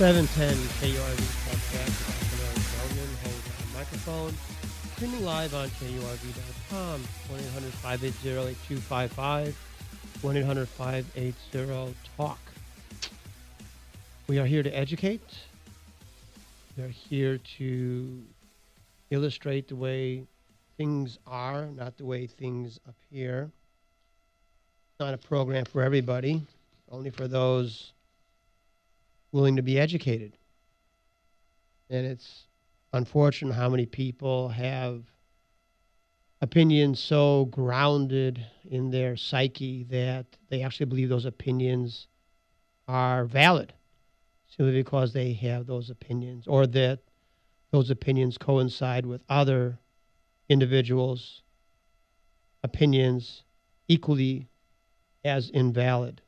.710 KURV TalkBack. Gelman holds the microphone. Streaming live on KURV.com. 1-800-580-8255. 1-800-580-TALK. We are here to educate. We are here to illustrate the way things are, not the way things appear. It's not a program for everybody, only for those willing to be educated. And it's unfortunate how many people have opinions so grounded in their psyche that they actually believe those opinions are valid simply because they have those opinions, or that those opinions coincide with other individuals' opinions equally as invalid.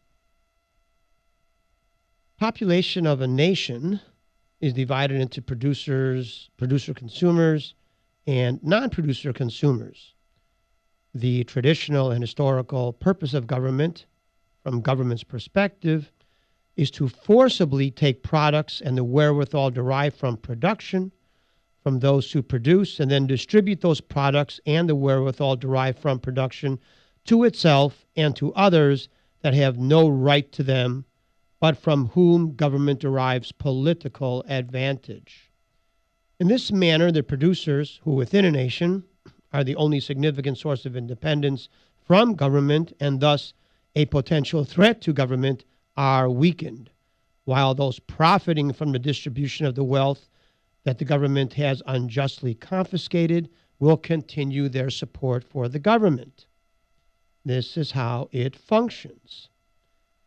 Population of a nation is divided into producer-consumers, and non-producer consumers. The traditional and historical purpose of government, from government's perspective, is to forcibly take products and the wherewithal derived from production from those who produce, and then distribute those products and the wherewithal derived from production to itself and to others that have no right to them, but from whom government derives political advantage. In this manner, the producers, who within a nation are the only significant source of independence from government and thus a potential threat to government, are weakened, while those profiting from the distribution of the wealth that the government has unjustly confiscated will continue their support for the government. This is how it functions.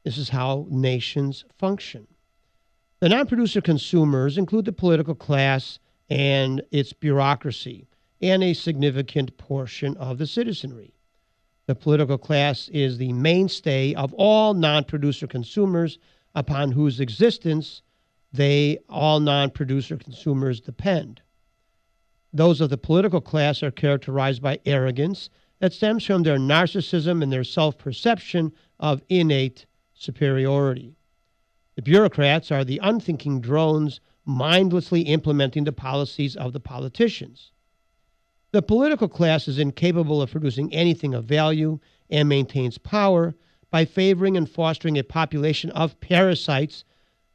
This is how nations function. The non-producer consumers include the political class and its bureaucracy, and a significant portion of the citizenry. The political class is the mainstay of all non-producer consumers, upon whose existence all non-producer consumers depend. Those of the political class are characterized by arrogance that stems from their narcissism and their self-perception of innate superiority. The bureaucrats are the unthinking drones mindlessly implementing the policies of the politicians. The political class is incapable of producing anything of value and maintains power by favoring and fostering a population of parasites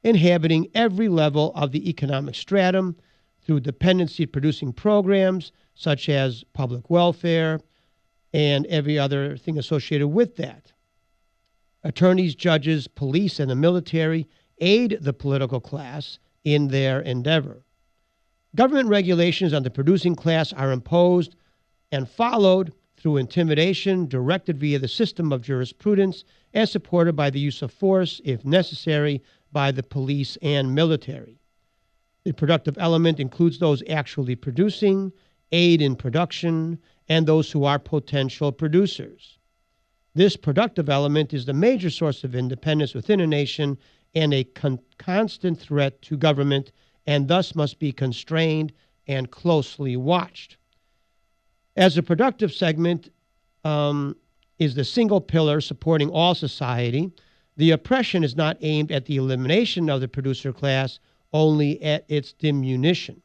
inhabiting every level of the economic stratum through dependency-producing programs such as public welfare and every other thing associated with that. Attorneys, judges, police, and the military aid the political class in their endeavor. Government regulations on the producing class are imposed and followed through intimidation directed via the system of jurisprudence and supported by the use of force, if necessary, by the police and military. The productive element includes those actually producing, aid in production, and those who are potential producers. This productive element is the major source of independence within a nation and a constant threat to government, and thus must be constrained and closely watched. As a productive segment is the single pillar supporting all society, the oppression is not aimed at the elimination of the producer class, only at its diminution.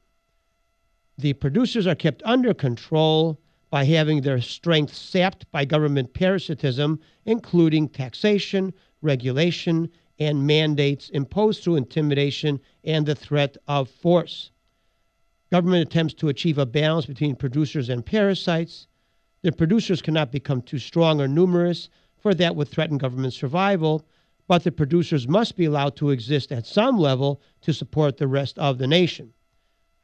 The producers are kept under control by having their strength sapped by government parasitism, including taxation, regulation, and mandates imposed through intimidation and the threat of force. Government attempts to achieve a balance between producers and parasites. The producers cannot become too strong or numerous, for that would threaten government survival, but the producers must be allowed to exist at some level to support the rest of the nation.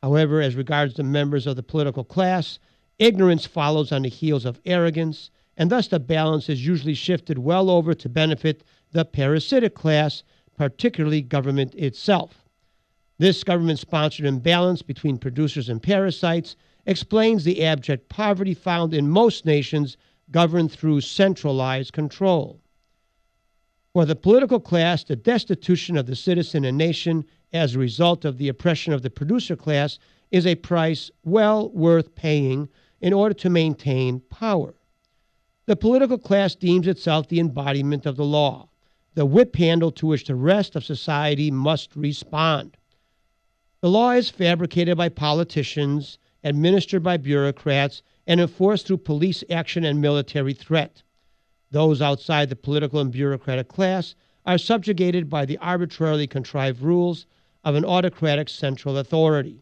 However, as regards the members of the political class, ignorance follows on the heels of arrogance, and thus the balance is usually shifted well over to benefit the parasitic class, particularly government itself. This government-sponsored imbalance between producers and parasites explains the abject poverty found in most nations governed through centralized control. For the political class, the destitution of the citizen and nation as a result of the oppression of the producer class is a price well worth paying in order to maintain power. The political class deems itself the embodiment of the law, the whip handle to which the rest of society must respond. The law is fabricated by politicians, administered by bureaucrats, and enforced through police action and military threat. Those outside the political and bureaucratic class are subjugated by the arbitrarily contrived rules of an autocratic central authority.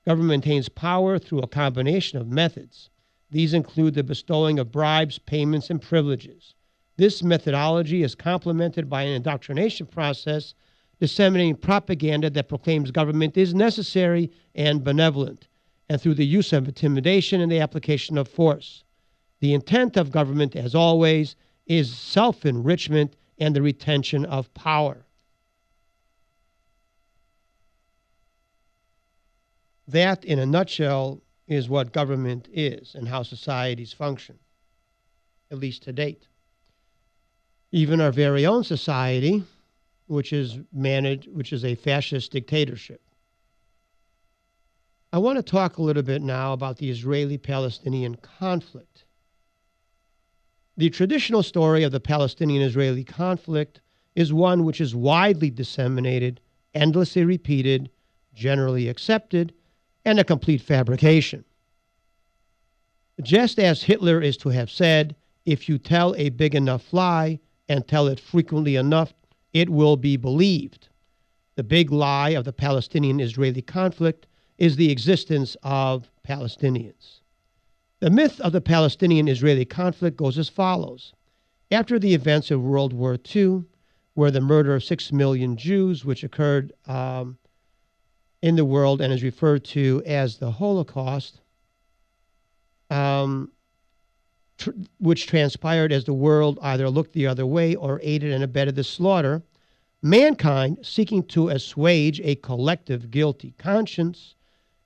Government maintains power through a combination of methods. These include the bestowing of bribes, payments, and privileges. This methodology is complemented by an indoctrination process disseminating propaganda that proclaims government is necessary and benevolent, and through the use of intimidation and the application of force. The intent of government, as always, is self-enrichment and the retention of power. That, in a nutshell, is what government is and how societies function, at least to date. Even our very own society, which is a fascist dictatorship. I want to talk a little bit now about the Israeli-Palestinian conflict. The traditional story of the Palestinian-Israeli conflict is one which is widely disseminated, endlessly repeated, generally accepted, and a complete fabrication. Just as Hitler is to have said, if you tell a big enough lie and tell it frequently enough, it will be believed. The big lie of the Palestinian-Israeli conflict is the existence of Palestinians. The myth of the Palestinian-Israeli conflict goes as follows. After the events of World War II, where the murder of 6 million Jews, which occurred in the world and is referred to as the Holocaust, which transpired as the world either looked the other way or aided and abetted the slaughter, mankind, seeking to assuage a collective guilty conscience,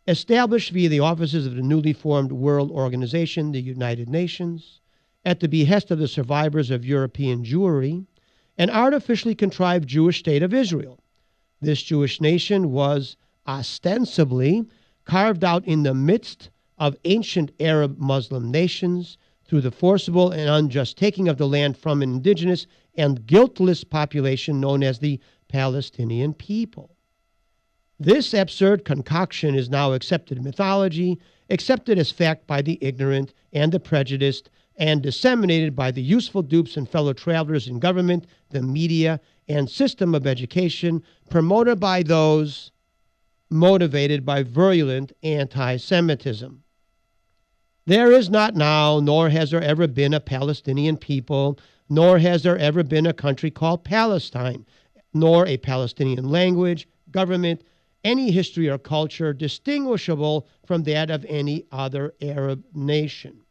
established via the offices of the newly formed world organization, the United Nations, at the behest of the survivors of European Jewry, an artificially contrived Jewish state of Israel. This Jewish nation was ostensibly carved out in the midst of ancient Arab Muslim nations through the forcible and unjust taking of the land from an indigenous and guiltless population known as the Palestinian people. This absurd concoction is now accepted mythology, accepted as fact by the ignorant and the prejudiced, and disseminated by the useful dupes and fellow travelers in government, the media, and system of education, promoted by those motivated by virulent anti-Semitism. There is not now, nor has there ever been a Palestinian people, nor has there ever been a country called Palestine, nor a Palestinian language, government, any history or culture distinguishable from that of any other Arab nation.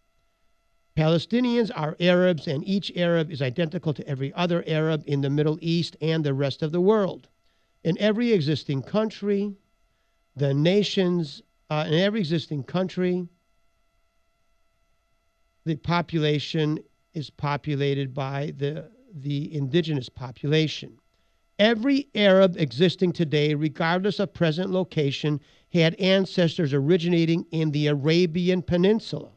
Palestinians are Arabs, and each Arab is identical to every other Arab in the Middle East and the rest of the world. In every existing country, the population is populated by the indigenous population. Every Arab existing today, regardless of present location, had ancestors originating in the Arabian Peninsula.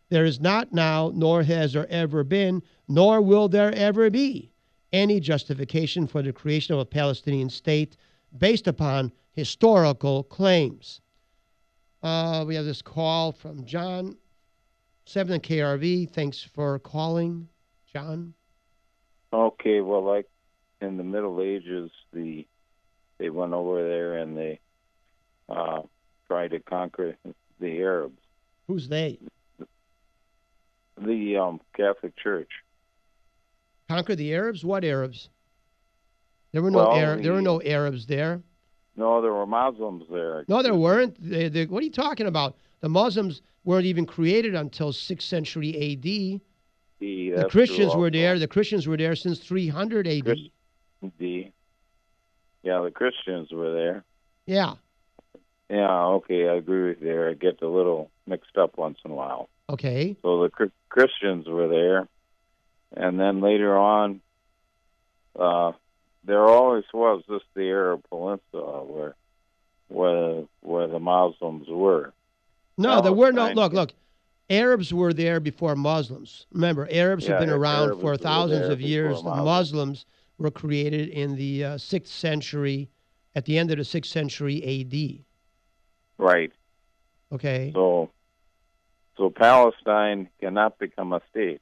There is not now, nor has there ever been, nor will there ever be, any justification for the creation of a Palestinian state based upon historical claims. We have this call from John, 7 KRV. Thanks for calling, John. Okay, well, like in the Middle Ages, they went over there and they tried to conquer the Arabs. Who's they? The Catholic Church. Conquer the Arabs? What Arabs? There were no Arabs there. No, there were Muslims there. No, there weren't. What are you talking about? The Muslims weren't even created until 6th century A.D. The Christians were there. The Christians were there since 300 A.D. Yeah, the Christians were there. Yeah. Yeah, okay, I agree with you there. I get a little mixed up once in a while. Okay. So the Christians were there, and then later on, there always was just the Arab Peninsula where the Muslims were. No, there were no. Palestine- Look. Arabs were there before Muslims. Remember, Arabs have been around Arabs for were thousands there of years. The before Muslims were created in the 6th century, at the end of the 6th century A.D. Right. Okay? So Palestine cannot become a state.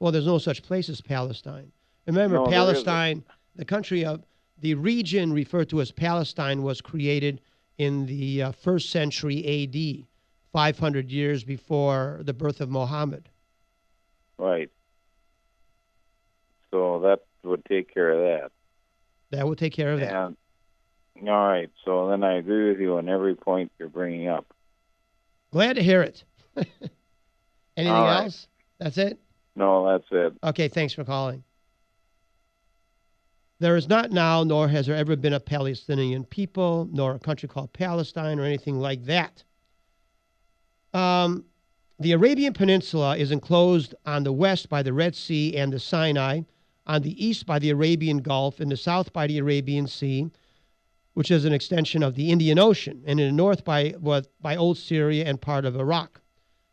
Well, there's no such place as Palestine. Remember, No, there Palestine, the region referred to as Palestine was created in the 1st century A.D., 500 years before the birth of Muhammad. Right. So that would take care of that. That would take care of that. And, all right. So then I agree with you on every point you're bringing up. Glad to hear it. Anything All right. else? That's it? No, that's it. Okay, thanks for calling. There is not now, nor has there ever been a Palestinian people, nor a country called Palestine or anything like that. The Arabian Peninsula is enclosed on the west by the Red Sea and the Sinai, on the east by the Arabian Gulf, in the south by the Arabian Sea, which is an extension of the Indian Ocean, and in the north by old Syria and part of Iraq.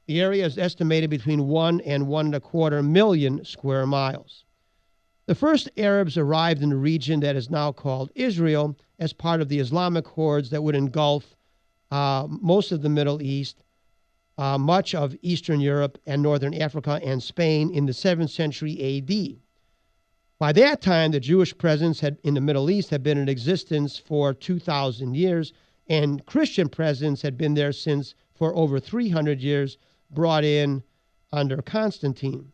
The area is estimated between 1 and 1.25 million square miles. The first Arabs arrived in the region that is now called Israel as part of the Islamic hordes that would engulf most of the Middle East, much of Eastern Europe and Northern Africa and Spain in the 7th century A.D. By that time, the Jewish presence in the Middle East had been in existence for 2,000 years, and Christian presence had been there for over 300 years, brought in under Constantine,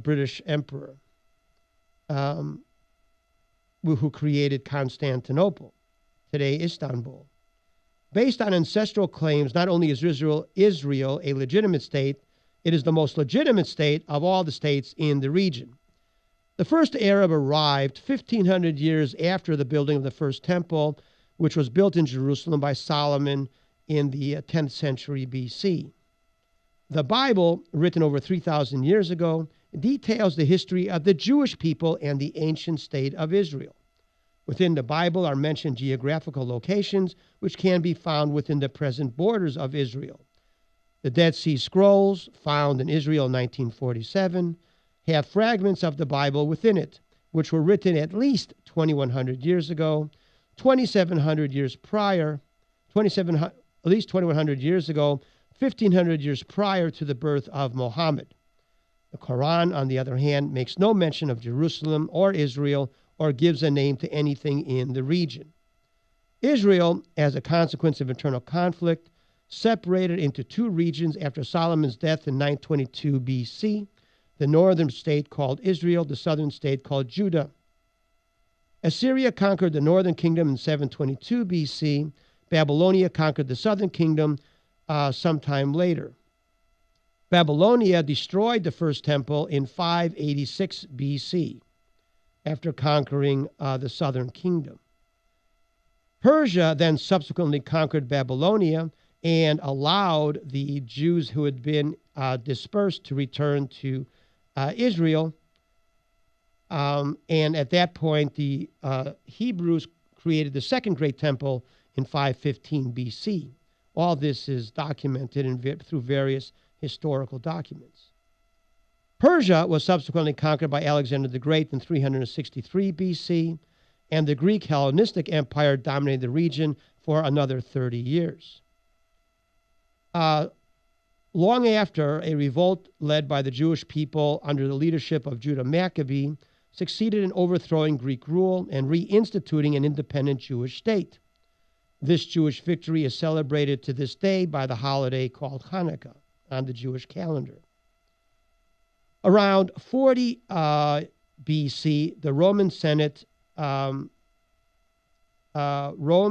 British emperor, who created Constantinople, today Istanbul. Based on ancestral claims, not only is Israel a legitimate state, it is the most legitimate state of all the states in the region. The first Arab arrived 1,500 years after the building of the first temple, which was built in Jerusalem by Solomon in the 10th century B.C. The Bible, written over 3,000 years ago, details the history of the Jewish people and the ancient state of Israel. Within the Bible are mentioned geographical locations which can be found within the present borders of Israel. The Dead Sea Scrolls, found in Israel in 1947, have fragments of the Bible within it, which were written at least 2,100 years ago, 2,700 years prior, at least 2,100 years ago, 1,500 years prior to the birth of Muhammad. The Quran, on the other hand, makes no mention of Jerusalem or Israel or gives a name to anything in the region. Israel, as a consequence of internal conflict, separated into two regions after Solomon's death in 922 B.C., the northern state called Israel, the southern state called Judah. Assyria conquered the northern kingdom in 722 B.C. Babylonia conquered the southern kingdom sometime later. Babylonia destroyed the first temple in 586 B.C. after conquering the southern kingdom. Persia then subsequently conquered Babylonia and allowed the Jews who had been dispersed to return to Israel. And at that point, the Hebrews created the second great temple in 515 B.C. All this is documented through various historical documents. Persia was subsequently conquered by Alexander the Great in 363 B.C., and the Greek Hellenistic Empire dominated the region for another 30 years. Long after, a revolt led by the Jewish people under the leadership of Judah Maccabee succeeded in overthrowing Greek rule and reinstituting an independent Jewish state. This Jewish victory is celebrated to this day by the holiday called Hanukkah on the Jewish calendar. Around 40 B.C., the Roman Senate, Rome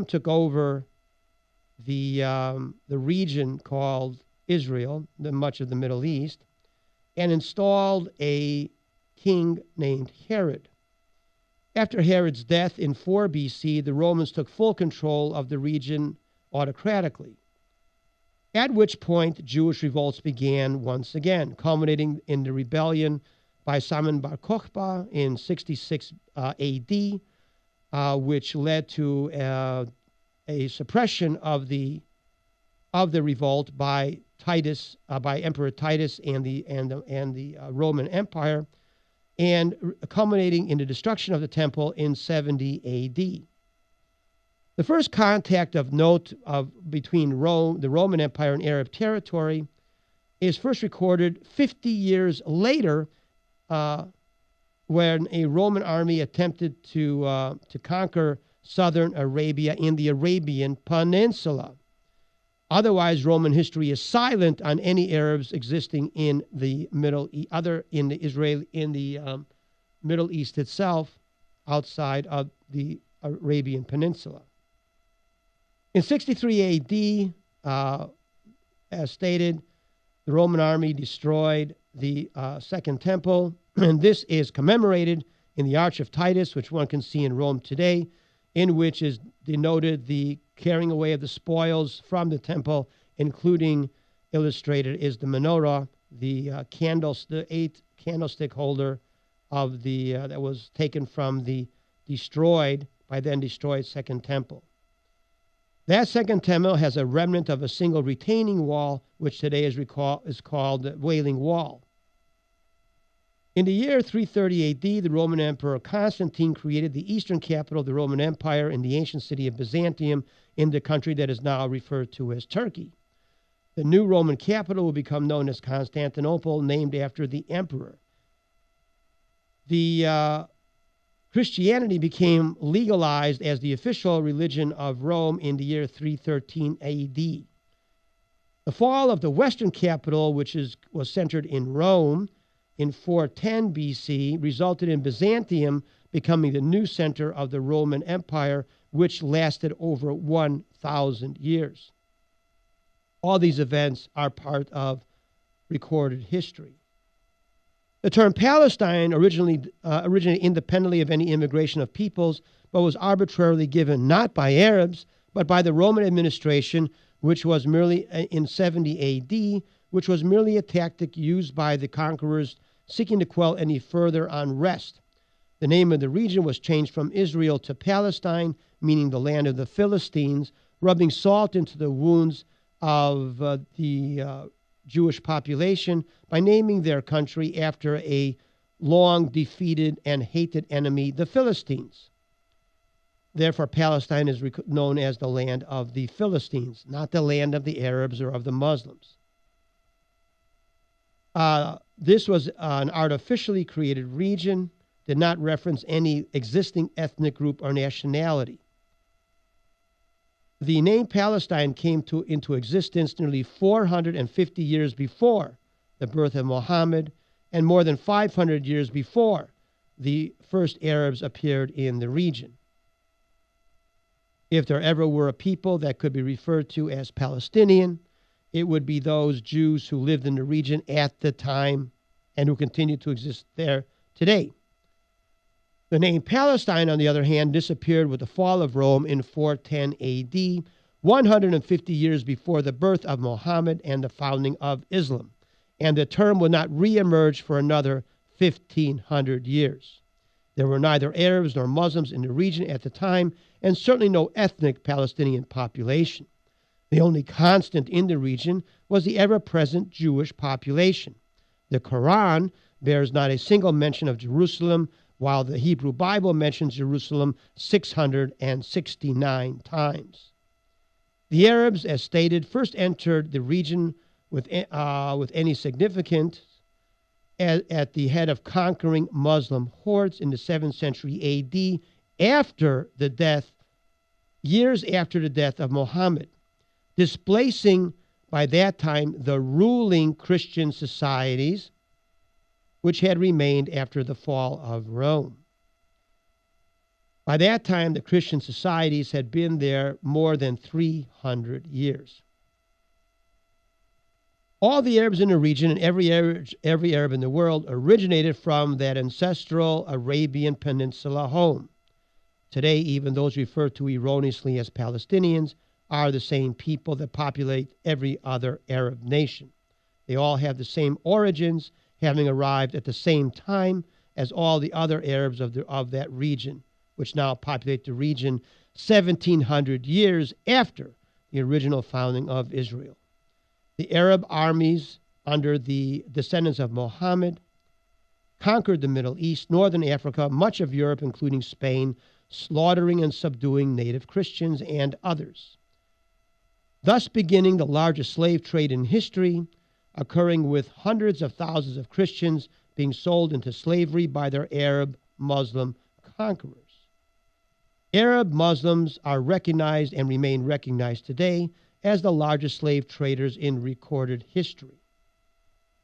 took over the region called Israel, much of the Middle East, and installed a king named Herod. After Herod's death in 4 B.C., the Romans took full control of the region autocratically, at which point Jewish revolts began once again, culminating in the rebellion by Simon Bar Kokhba in 66 A.D., which led to a suppression of the revolt by Titus, by Emperor Titus and the Roman Empire, and culminating in the destruction of the temple in 70 A.D. The first contact of note between Rome, the Roman Empire, and Arab territory is first recorded 50 years later, when a Roman army attempted to conquer southern Arabia in the Arabian Peninsula. Otherwise, Roman history is silent on any Arabs existing in the Middle East itself, outside of the Arabian Peninsula. In 63 A.D., as stated, the Roman army destroyed the Second Temple, and this is commemorated in the Arch of Titus, which one can see in Rome today, in which is denoted the carrying away of the spoils from the temple, including, illustrated is the menorah, the eight candlestick holder of the that was taken from the destroyed Second Temple. That Second Temple has a remnant of a single retaining wall, which today is called the Wailing Wall. In the year 330 A.D., the Roman Emperor Constantine created the eastern capital of the Roman Empire in the ancient city of Byzantium, in the country that is now referred to as Turkey. The new Roman capital will become known as Constantinople, named after the emperor. The Christianity became legalized as the official religion of Rome in the year 313 A.D. The fall of the western capital, which was centered in Rome in 410 B.C., resulted in Byzantium becoming the new center of the Roman Empire, which lasted over 1,000 years. All these events are part of recorded history. The term Palestine originated independently of any immigration of peoples, but was arbitrarily given not by Arabs, but by the Roman administration, which was merely in 70 A.D., which was merely a tactic used by the conquerors seeking to quell any further unrest. The name of the region was changed from Israel to Palestine, meaning the land of the Philistines, rubbing salt into the wounds of the Jewish population by naming their country after a long defeated and hated enemy, the Philistines. Therefore, Palestine is known as the land of the Philistines, not the land of the Arabs or of the Muslims. This was an artificially created region, did not reference any existing ethnic group or nationality. The name Palestine came into existence nearly 450 years before the birth of Muhammad and more than 500 years before the first Arabs appeared in the region. If there ever were a people that could be referred to as Palestinian, it would be those Jews who lived in the region at the time and who continue to exist there today. The name Palestine, on the other hand, disappeared with the fall of Rome in 410 A.D., 150 years before the birth of Muhammad and the founding of Islam, and the term would not reemerge for another 1,500 years. There were neither Arabs nor Muslims in the region at the time, and certainly no ethnic Palestinian population. The only constant in the region was the ever-present Jewish population. The Quran bears not a single mention of Jerusalem, while the Hebrew Bible mentions Jerusalem 669 times. The Arabs, as stated, first entered the region with any significance at the head of conquering Muslim hordes in the 7th century A.D., years after the death of Muhammad, displacing by that time the ruling Christian societies which had remained after the fall of Rome. By that time, the Christian societies had been there more than 300 years. All the Arabs in the region and every Arab in the world originated from that ancestral Arabian Peninsula home. Today, even those referred to erroneously as Palestinians are the same people that populate every other Arab nation. They all have the same origins, having arrived at the same time as all the other Arabs of that region, which now populate the region 1,700 years after the original founding of Israel. The Arab armies under the descendants of Muhammad conquered the Middle East, northern Africa, much of Europe, including Spain, slaughtering and subduing native Christians and others, thus beginning the largest slave trade in history, occurring with hundreds of thousands of Christians being sold into slavery by their Arab Muslim conquerors. Arab Muslims are recognized and remain recognized today as the largest slave traders in recorded history.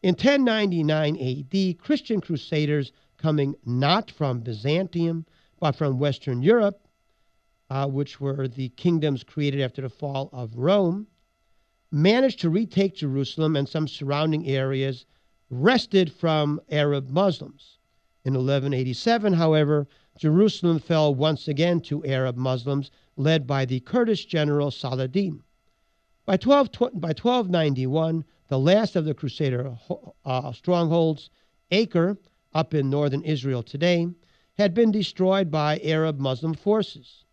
In 1099 AD, Christian crusaders coming not from Byzantium, but from Western Europe, which were the kingdoms created after the fall of Rome, managed to retake Jerusalem and some surrounding areas wrested from Arab Muslims. In 1187, however, Jerusalem fell once again to Arab Muslims, led by the Kurdish general Saladin. By 1291, the last of the Crusader strongholds, Acre, up in northern Israel today, had been destroyed by Arab Muslim forces.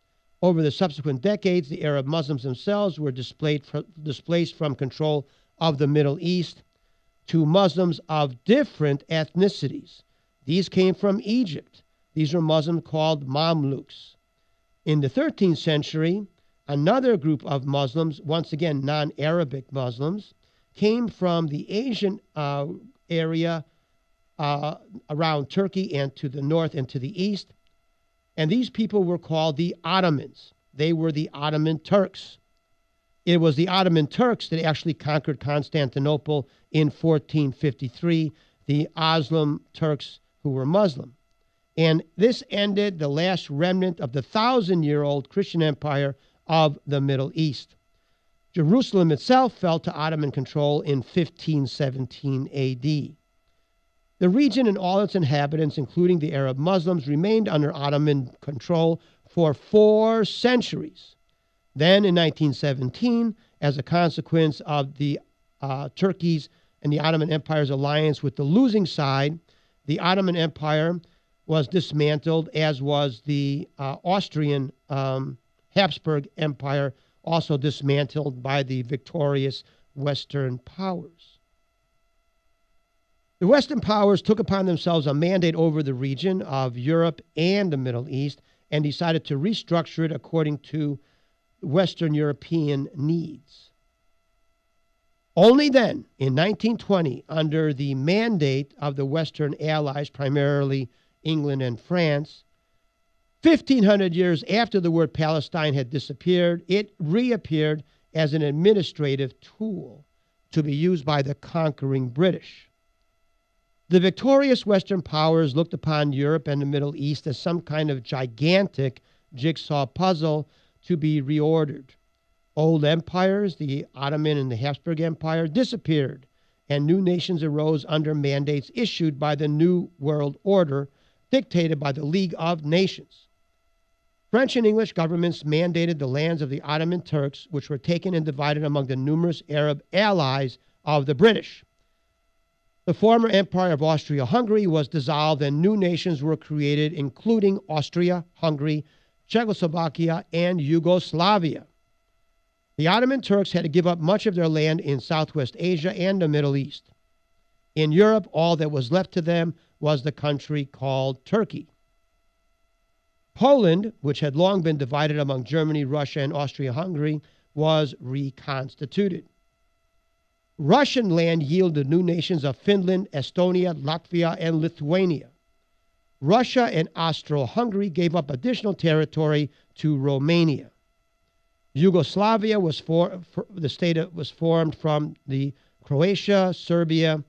Over the subsequent decades, the Arab Muslims themselves were displaced from control of the Middle East to Muslims of different ethnicities. These came from Egypt. These were Muslims called Mamluks. In the 13th century, another group of Muslims, once again non-Arabic Muslims, came from the Asian area around Turkey and to the north and to the east. And these people were called the Ottomans. They were the Ottoman Turks. It was the Ottoman Turks that actually conquered Constantinople in 1453, the Osman Turks who were Muslim. And this ended the last remnant of the 1,000-year-old Christian empire of the Middle East. Jerusalem itself fell to Ottoman control in 1517 AD. The region and all its inhabitants, including the Arab Muslims, remained under Ottoman control for 4 centuries. Then in 1917, as a consequence of the Turkey's and the Ottoman Empire's alliance with the losing side, the Ottoman Empire was dismantled, as was the Austrian Habsburg Empire, also dismantled by the victorious Western powers. The Western powers took upon themselves a mandate over the region of Europe and the Middle East and decided to restructure it according to Western European needs. Only then, in 1920, under the mandate of the Western allies, primarily England and France, 1,500 years after the word Palestine had disappeared, it reappeared as an administrative tool to be used by the conquering British. The victorious Western powers looked upon Europe and the Middle East as some kind of gigantic jigsaw puzzle to be reordered. Old empires, the Ottoman and the Habsburg Empire, disappeared, and new nations arose under mandates issued by the New World Order, dictated by the League of Nations. French and English governments mandated the lands of the Ottoman Turks, which were taken and divided among the numerous Arab allies of the British. The former Empire of Austria-Hungary was dissolved and new nations were created, including Austria, Hungary, Czechoslovakia, and Yugoslavia. The Ottoman Turks had to give up much of their land in Southwest Asia and the Middle East. In Europe, all that was left to them was the country called Turkey. Poland, which had long been divided among Germany, Russia, and Austria-Hungary, was reconstituted. Russian land yielded new nations of Finland, Estonia, Latvia, and Lithuania. Russia and Austro-Hungary gave up additional territory to Romania. Yugoslavia was the state was formed from the Croatia, Serbia,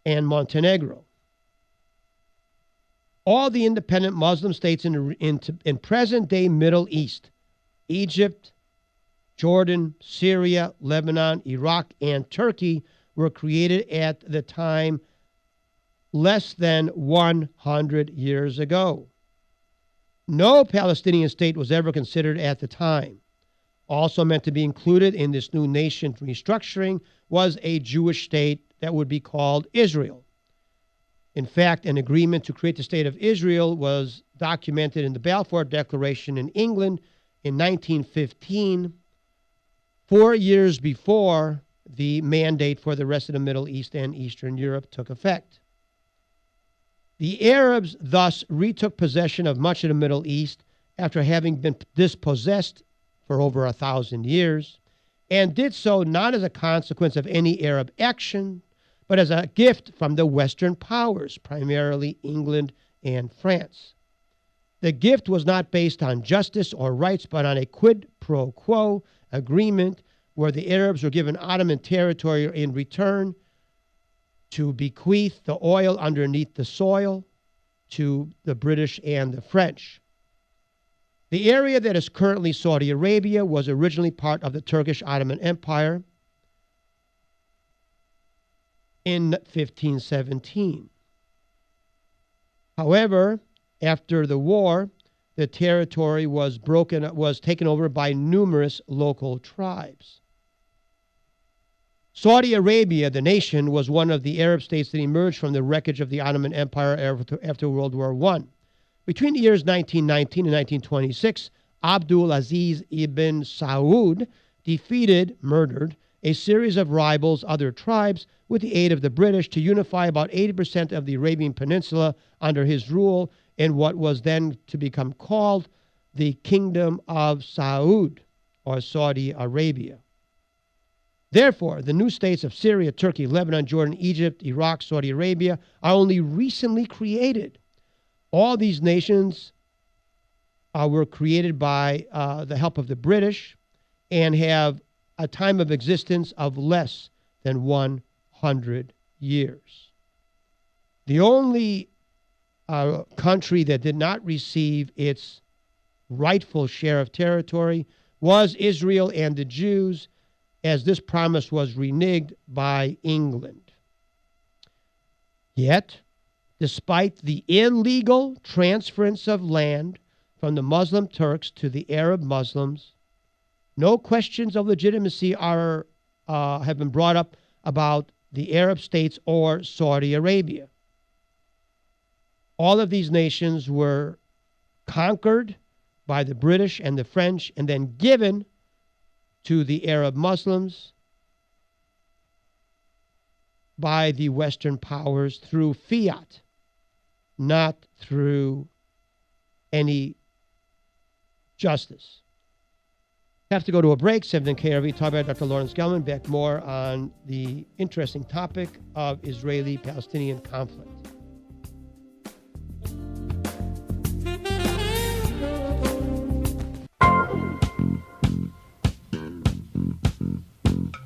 and Montenegro. All the independent Muslim states in present-day Middle East, Egypt, Jordan, Syria, Lebanon, Iraq, and Turkey, were created at the time less than 100 years ago. No Palestinian state was ever considered at the time. Also meant to be included in this new nation restructuring was a Jewish state that would be called Israel. In fact, an agreement to create the state of Israel was documented in the Balfour Declaration in England in 1915, 4 years before the mandate for the rest of the Middle East and Eastern Europe took effect. The Arabs thus retook possession of much of the Middle East after having been dispossessed for over 1,000 years, and did so not as a consequence of any Arab action, but as a gift from the Western powers, primarily England and France. The gift was not based on justice or rights, but on a quid pro quo agreement where the Arabs were given Ottoman territory in return to bequeath the oil underneath the soil to the British and the French. The area that is currently Saudi Arabia was originally part of the Turkish Ottoman Empire in 1517. However, after the war, the territory was taken over by numerous local tribes. Saudi Arabia, the nation, was one of the Arab states that emerged from the wreckage of the Ottoman Empire after World War I. Between the years 1919 and 1926, Abdul Aziz ibn Saud murdered a series of rivals, other tribes, with the aid of the British to unify about 80% of the Arabian Peninsula under his rule in what was then to become called the Kingdom of Saud, or Saudi Arabia. Therefore, the new states of Syria, Turkey, Lebanon, Jordan, Egypt, Iraq, Saudi Arabia are only recently created. All these nations were created by the help of the British and have a time of existence of less than 100 years. The only country that did not receive its rightful share of territory was Israel and the Jews, as this promise was reneged by England. Yet, despite the illegal transference of land from the Muslim Turks to the Arab Muslims, no questions of legitimacy have been brought up about the Arab states or Saudi Arabia. All of these nations were conquered by the British and the French and then given to the Arab Muslims by the Western powers through fiat, not through any justice. Have to go to a break. 7 KRV, talk about Dr. Lawrence Gelman. Back more on the interesting topic of Israeli-Palestinian conflict.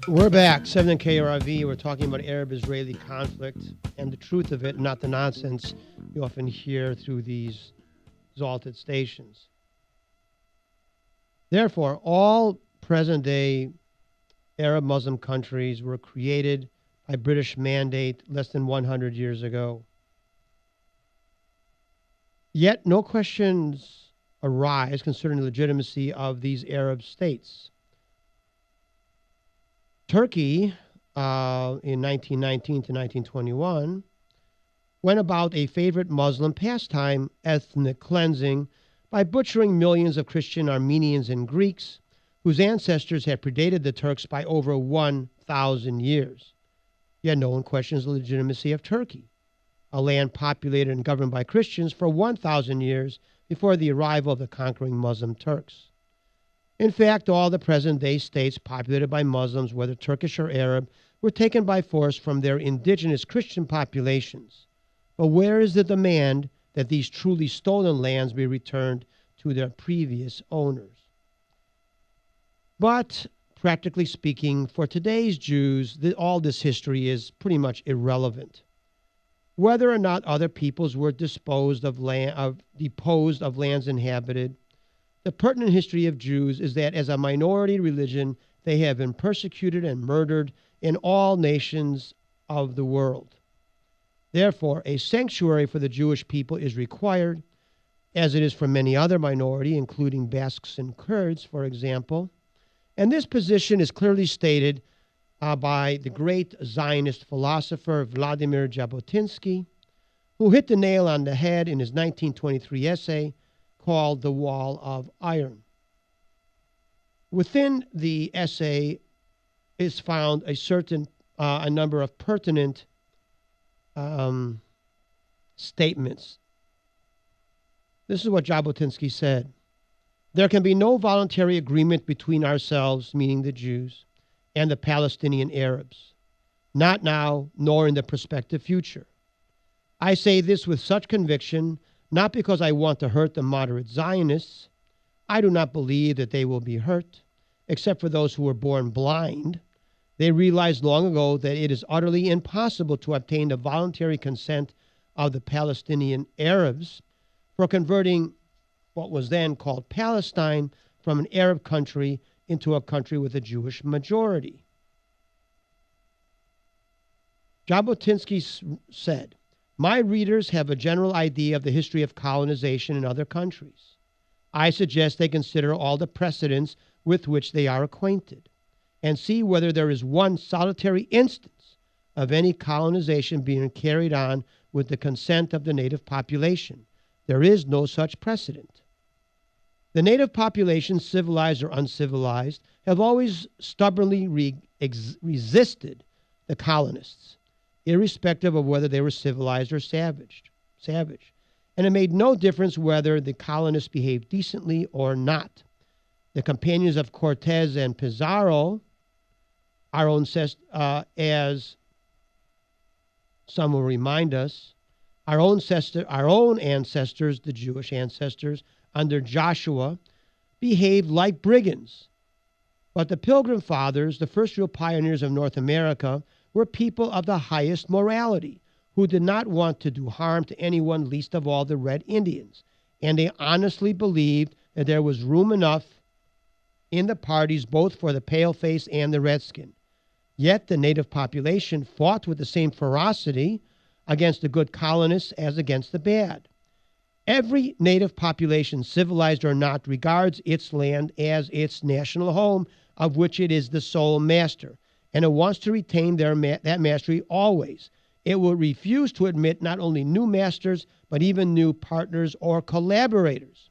We're back, 7 KRV. We're talking about Arab-Israeli conflict and the truth of it, not the nonsense you often hear through these exalted stations. Therefore, all present-day Arab Muslim countries were created by British mandate less than 100 years ago. Yet, no questions arise concerning the legitimacy of these Arab states. Turkey, in 1919 to 1921, went about a favorite Muslim pastime, ethnic cleansing, by butchering millions of Christian Armenians and Greeks whose ancestors had predated the Turks by over 1,000 years. Yet no one questions the legitimacy of Turkey, a land populated and governed by Christians for 1,000 years before the arrival of the conquering Muslim Turks. In fact, all the present-day states populated by Muslims, whether Turkish or Arab, were taken by force from their indigenous Christian populations. But where is the demand that these truly stolen lands be returned to their previous owners? But, practically speaking, for today's Jews, all this history is pretty much irrelevant. Whether or not other peoples were deposed of lands inhabited, the pertinent history of Jews is that as a minority religion, they have been persecuted and murdered in all nations of the world. Therefore, a sanctuary for the Jewish people is required, as it is for many other minorities, including Basques and Kurds, for example. And this position is clearly stated by the great Zionist philosopher Vladimir Jabotinsky, who hit the nail on the head in his 1923 essay called The Wall of Iron. Within the essay is found a number of pertinent statements. This is what Jabotinsky said. There can be no voluntary agreement between ourselves, meaning the Jews, and the Palestinian Arabs. Not now, nor in the prospective future. I say this with such conviction, not because I want to hurt the moderate Zionists. I do not believe that they will be hurt, except for those who were born blind. They realized long ago that it is utterly impossible to obtain the voluntary consent of the Palestinian Arabs for converting what was then called Palestine from an Arab country into a country with a Jewish majority. Jabotinsky said, my readers have a general idea of the history of colonization in other countries. I suggest they consider all the precedents with which they are acquainted and see whether there is one solitary instance of any colonization being carried on with the consent of the native population. There is no such precedent. The native populations, civilized or uncivilized, have always stubbornly resisted the colonists, irrespective of whether they were civilized or savage. And it made no difference whether the colonists behaved decently or not. The companions of Cortez and Pizarro, as some will remind us, our own ancestors, the Jewish ancestors, under Joshua, behaved like brigands. But the Pilgrim Fathers, the first real pioneers of North America, were people of the highest morality, who did not want to do harm to anyone, least of all the Red Indians. And they honestly believed that there was room enough in the parties both for the paleface and the redskin. Yet the native population fought with the same ferocity against the good colonists as against the bad. Every native population, civilized or not, regards its land as its national home, of which it is the sole master, and it wants to retain that mastery always. It will refuse to admit not only new masters, but even new partners or collaborators.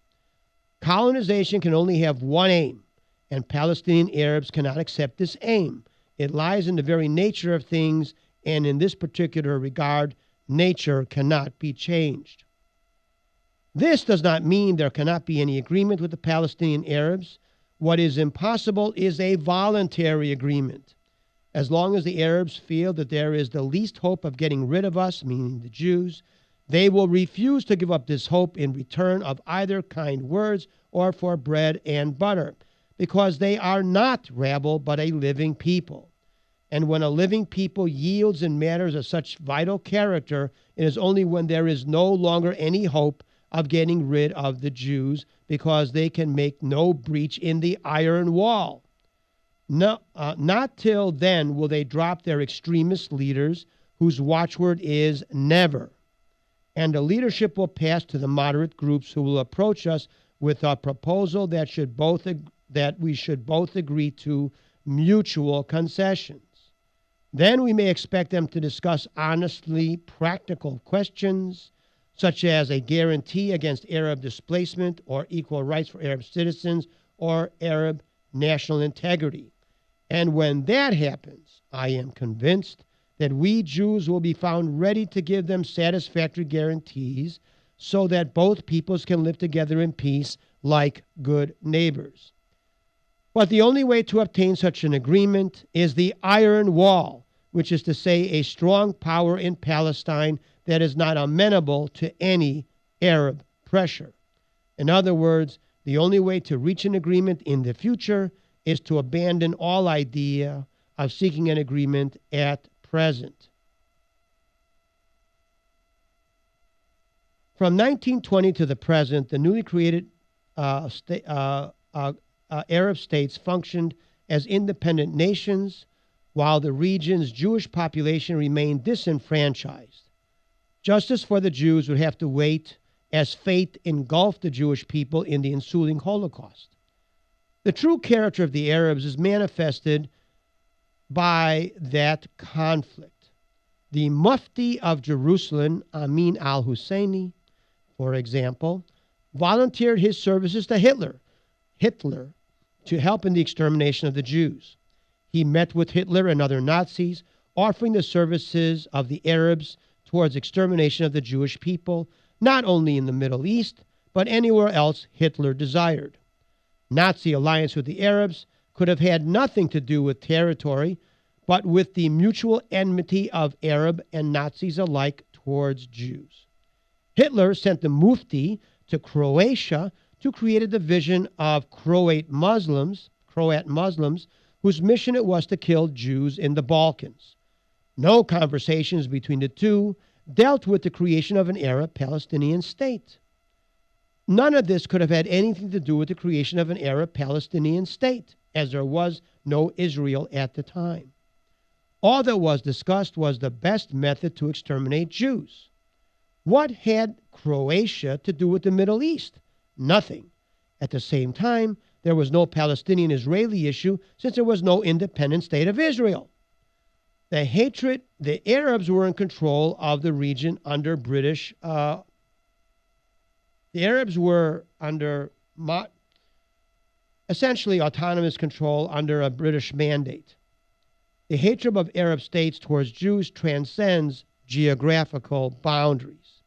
Colonization can only have one aim, and Palestinian Arabs cannot accept this aim. It lies in the very nature of things, and in this particular regard, nature cannot be changed. This does not mean there cannot be any agreement with the Palestinian Arabs. What is impossible is a voluntary agreement. As long as the Arabs feel that there is the least hope of getting rid of us, meaning the Jews, they will refuse to give up this hope in return of either kind words or for bread and butter, because they are not rabble but a living people. And when a living people yields in matters of such vital character, it is only when there is no longer any hope of getting rid of the Jews, because they can make no breach in the iron wall. No, not till then will they drop their extremist leaders, whose watchword is never. And the leadership will pass to the moderate groups who will approach us with a proposal that we should both agree to mutual concessions. Then we may expect them to discuss honestly practical questions, such as a guarantee against Arab displacement or equal rights for Arab citizens or Arab national integrity. And when that happens, I am convinced that we Jews will be found ready to give them satisfactory guarantees so that both peoples can live together in peace like good neighbors. But the only way to obtain such an agreement is the iron wall, which is to say a strong power in Palestine that is not amenable to any Arab pressure. In other words, the only way to reach an agreement in the future is to abandon all idea of seeking an agreement at present. From 1920 to the present, the newly created Arab states functioned as independent nations, while the region's Jewish population remained disenfranchised. Justice for the Jews would have to wait as fate engulfed the Jewish people in the ensuing Holocaust. The true character of the Arabs is manifested by that conflict. The Mufti of Jerusalem, Amin al-Husseini, for example, volunteered his services to Hitler to help in the extermination of the Jews. He met with Hitler and other Nazis, offering the services of the Arabs towards extermination of the Jewish people, not only in the Middle East, but anywhere else Hitler desired. Nazi alliance with the Arabs could have had nothing to do with territory, but with the mutual enmity of Arab and Nazis alike towards Jews. Hitler sent the Mufti to Croatia to create a division of Croat Muslims, whose mission it was to kill Jews in the Balkans. No conversations between the two dealt with the creation of an Arab-Palestinian state. None of this could have had anything to do with the creation of an Arab-Palestinian state, as there was no Israel at the time. All that was discussed was the best method to exterminate Jews. What had Croatia to do with the Middle East? Nothing. At the same time, there was no Palestinian-Israeli issue since there was no independent state of Israel. The Arabs were in control of the region under British. The Arabs were under essentially autonomous control under a British mandate. The hatred of Arab states towards Jews transcends geographical boundaries.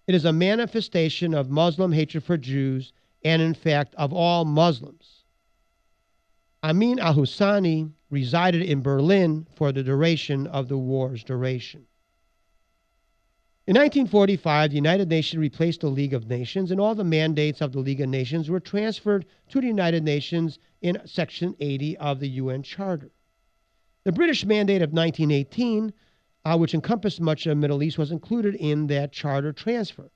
It is a manifestation of Muslim hatred for Jews and, in fact, of all Muslims. Amin al-Husseini resided in Berlin for the duration of the war's duration. In 1945, the United Nations replaced the League of Nations, and all the mandates of the League of Nations were transferred to the United Nations in Section 80 of the UN Charter. The British mandate of 1918, which encompassed much of the Middle East, was included in that charter transfer.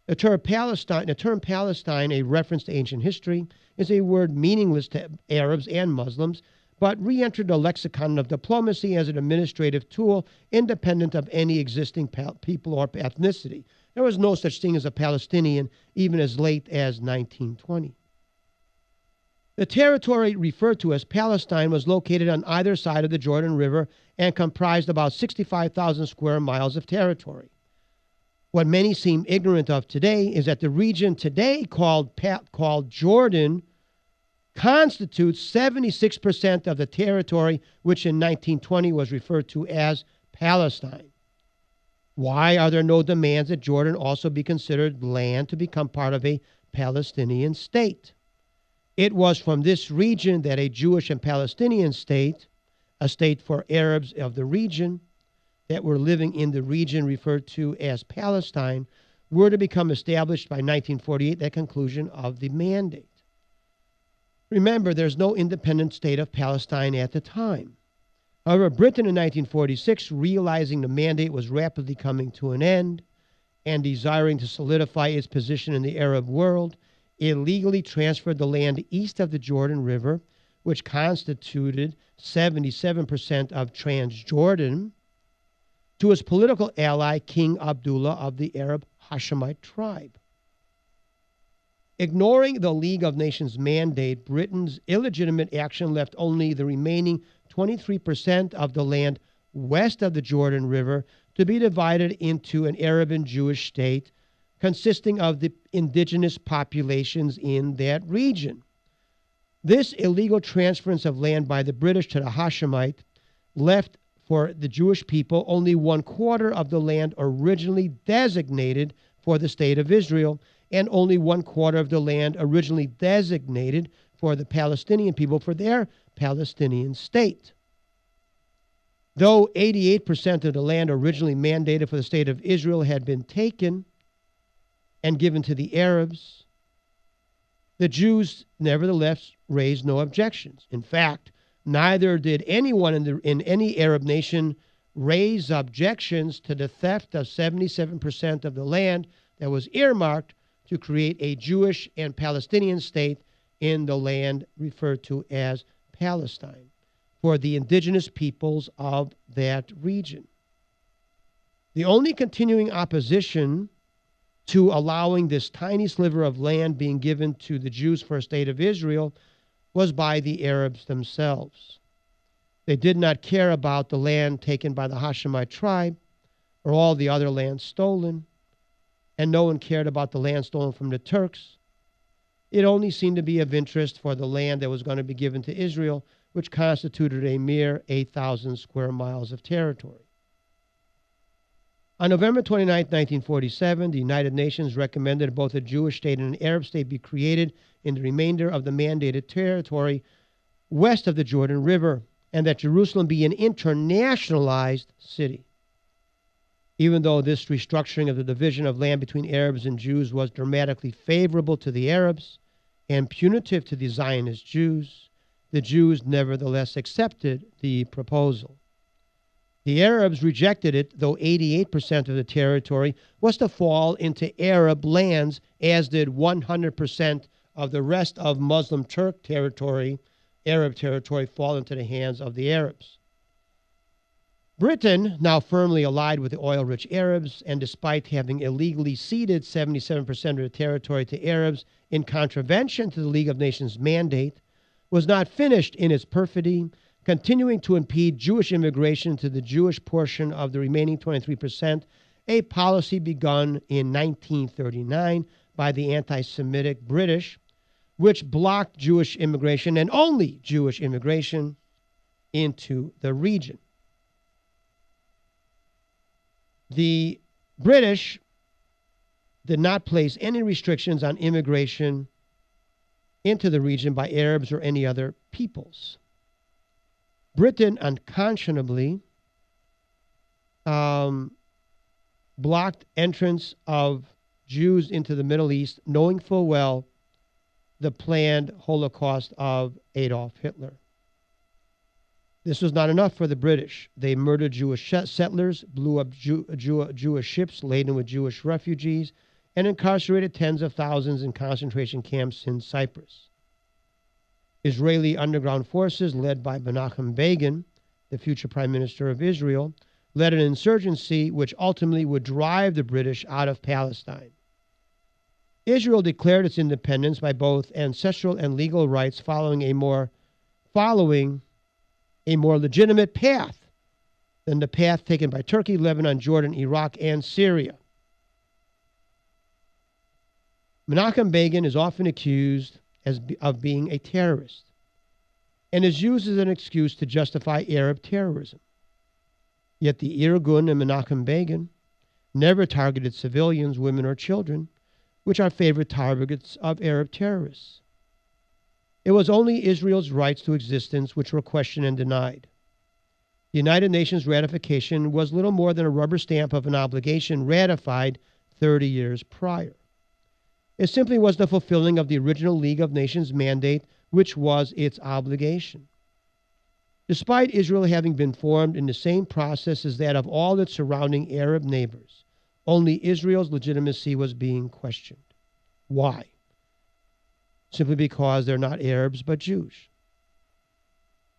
The term Palestine, a reference to ancient history, is a word meaningless to Arabs and Muslims, but re-entered the lexicon of diplomacy as an administrative tool independent of any existing people or ethnicity. There was no such thing as a Palestinian even as late as 1920. The territory referred to as Palestine was located on either side of the Jordan River and comprised about 65,000 square miles of territory. What many seem ignorant of today is that the region today called Jordan constitutes 76% of the territory which in 1920 was referred to as Palestine. Why are there no demands that Jordan also be considered land to become part of a Palestinian state? It was from this region that a Jewish and Palestinian state, a state for Arabs of the region that were living in the region referred to as Palestine, were to become established by 1948, the conclusion of the mandate. Remember, there's no independent state of Palestine at the time. However, Britain in 1946, realizing the mandate was rapidly coming to an end and desiring to solidify its position in the Arab world, illegally transferred the land east of the Jordan River, which constituted 77% of Transjordan, to his political ally, King Abdullah of the Arab Hashemite tribe. Ignoring the League of Nations mandate, Britain's illegitimate action left only the remaining 23% of the land west of the Jordan River to be divided into an Arab and Jewish state consisting of the indigenous populations in that region. This illegal transference of land by the British to the Hashemite left for the Jewish people only 1/4 of the land originally designated for the state of Israel, and only 1/4 of the land originally designated for the Palestinian people for their Palestinian state. Though 88% of the land originally mandated for the state of Israel had been taken and given to the Arabs, the Jews nevertheless raised no objections. In fact, neither did anyone in any Arab nation raise objections to the theft of 77% of the land that was earmarked to create a Jewish and Palestinian state in the land referred to as Palestine for the indigenous peoples of that region. The only continuing opposition to allowing this tiny sliver of land being given to the Jews for a state of Israel was by the Arabs themselves. They did not care about the land taken by the Hashemite tribe or all the other land stolen, and no one cared about the land stolen from the Turks. It only seemed to be of interest for the land that was going to be given to Israel, which constituted a mere 8,000 square miles of territory. On November 29, 1947, the United Nations recommended both a Jewish state and an Arab state be created in the remainder of the mandated territory west of the Jordan River, and that Jerusalem be an internationalized city. Even though this restructuring of the division of land between Arabs and Jews was dramatically favorable to the Arabs and punitive to the Zionist Jews, the Jews nevertheless accepted the proposal. The Arabs rejected it, though 88% of the territory was to fall into Arab lands, as did 100% of the rest of Muslim Turk territory, Arab territory, fall into the hands of the Arabs. Britain, now firmly allied with the oil-rich Arabs, and despite having illegally ceded 77% of the territory to Arabs in contravention to the League of Nations mandate, was not finished in its perfidy, continuing to impede Jewish immigration to the Jewish portion of the remaining 23%, a policy begun in 1939 by the anti-Semitic British, which blocked Jewish immigration, and only Jewish immigration, into the region. The British did not place any restrictions on immigration into the region by Arabs or any other peoples. Britain unconscionably blocked entrance of Jews into the Middle East, knowing full well the planned Holocaust of Adolf Hitler. This was not enough for the British. They murdered Jewish settlers, blew up Jewish ships laden with Jewish refugees, and incarcerated tens of thousands in concentration camps in Cyprus. Israeli underground forces, led by Menachem Begin, the future Prime Minister of Israel, led an insurgency which ultimately would drive the British out of Palestine. Israel declared its independence by both ancestral and legal rights following a more legitimate path than the path taken by Turkey, Lebanon, Jordan, Iraq, and Syria. Menachem Begin is often accused of being a terrorist and is used as an excuse to justify Arab terrorism. Yet the Irgun and Menachem Begin never targeted civilians, women, or children, which are favorite targets of Arab terrorists. It was only Israel's rights to existence which were questioned and denied. The United Nations ratification was little more than a rubber stamp of an obligation ratified 30 years prior. It simply was the fulfilling of the original League of Nations mandate, which was its obligation. Despite Israel having been formed in the same process as that of all its surrounding Arab neighbors, only Israel's legitimacy was being questioned. Why? Simply because they're not Arabs but Jews.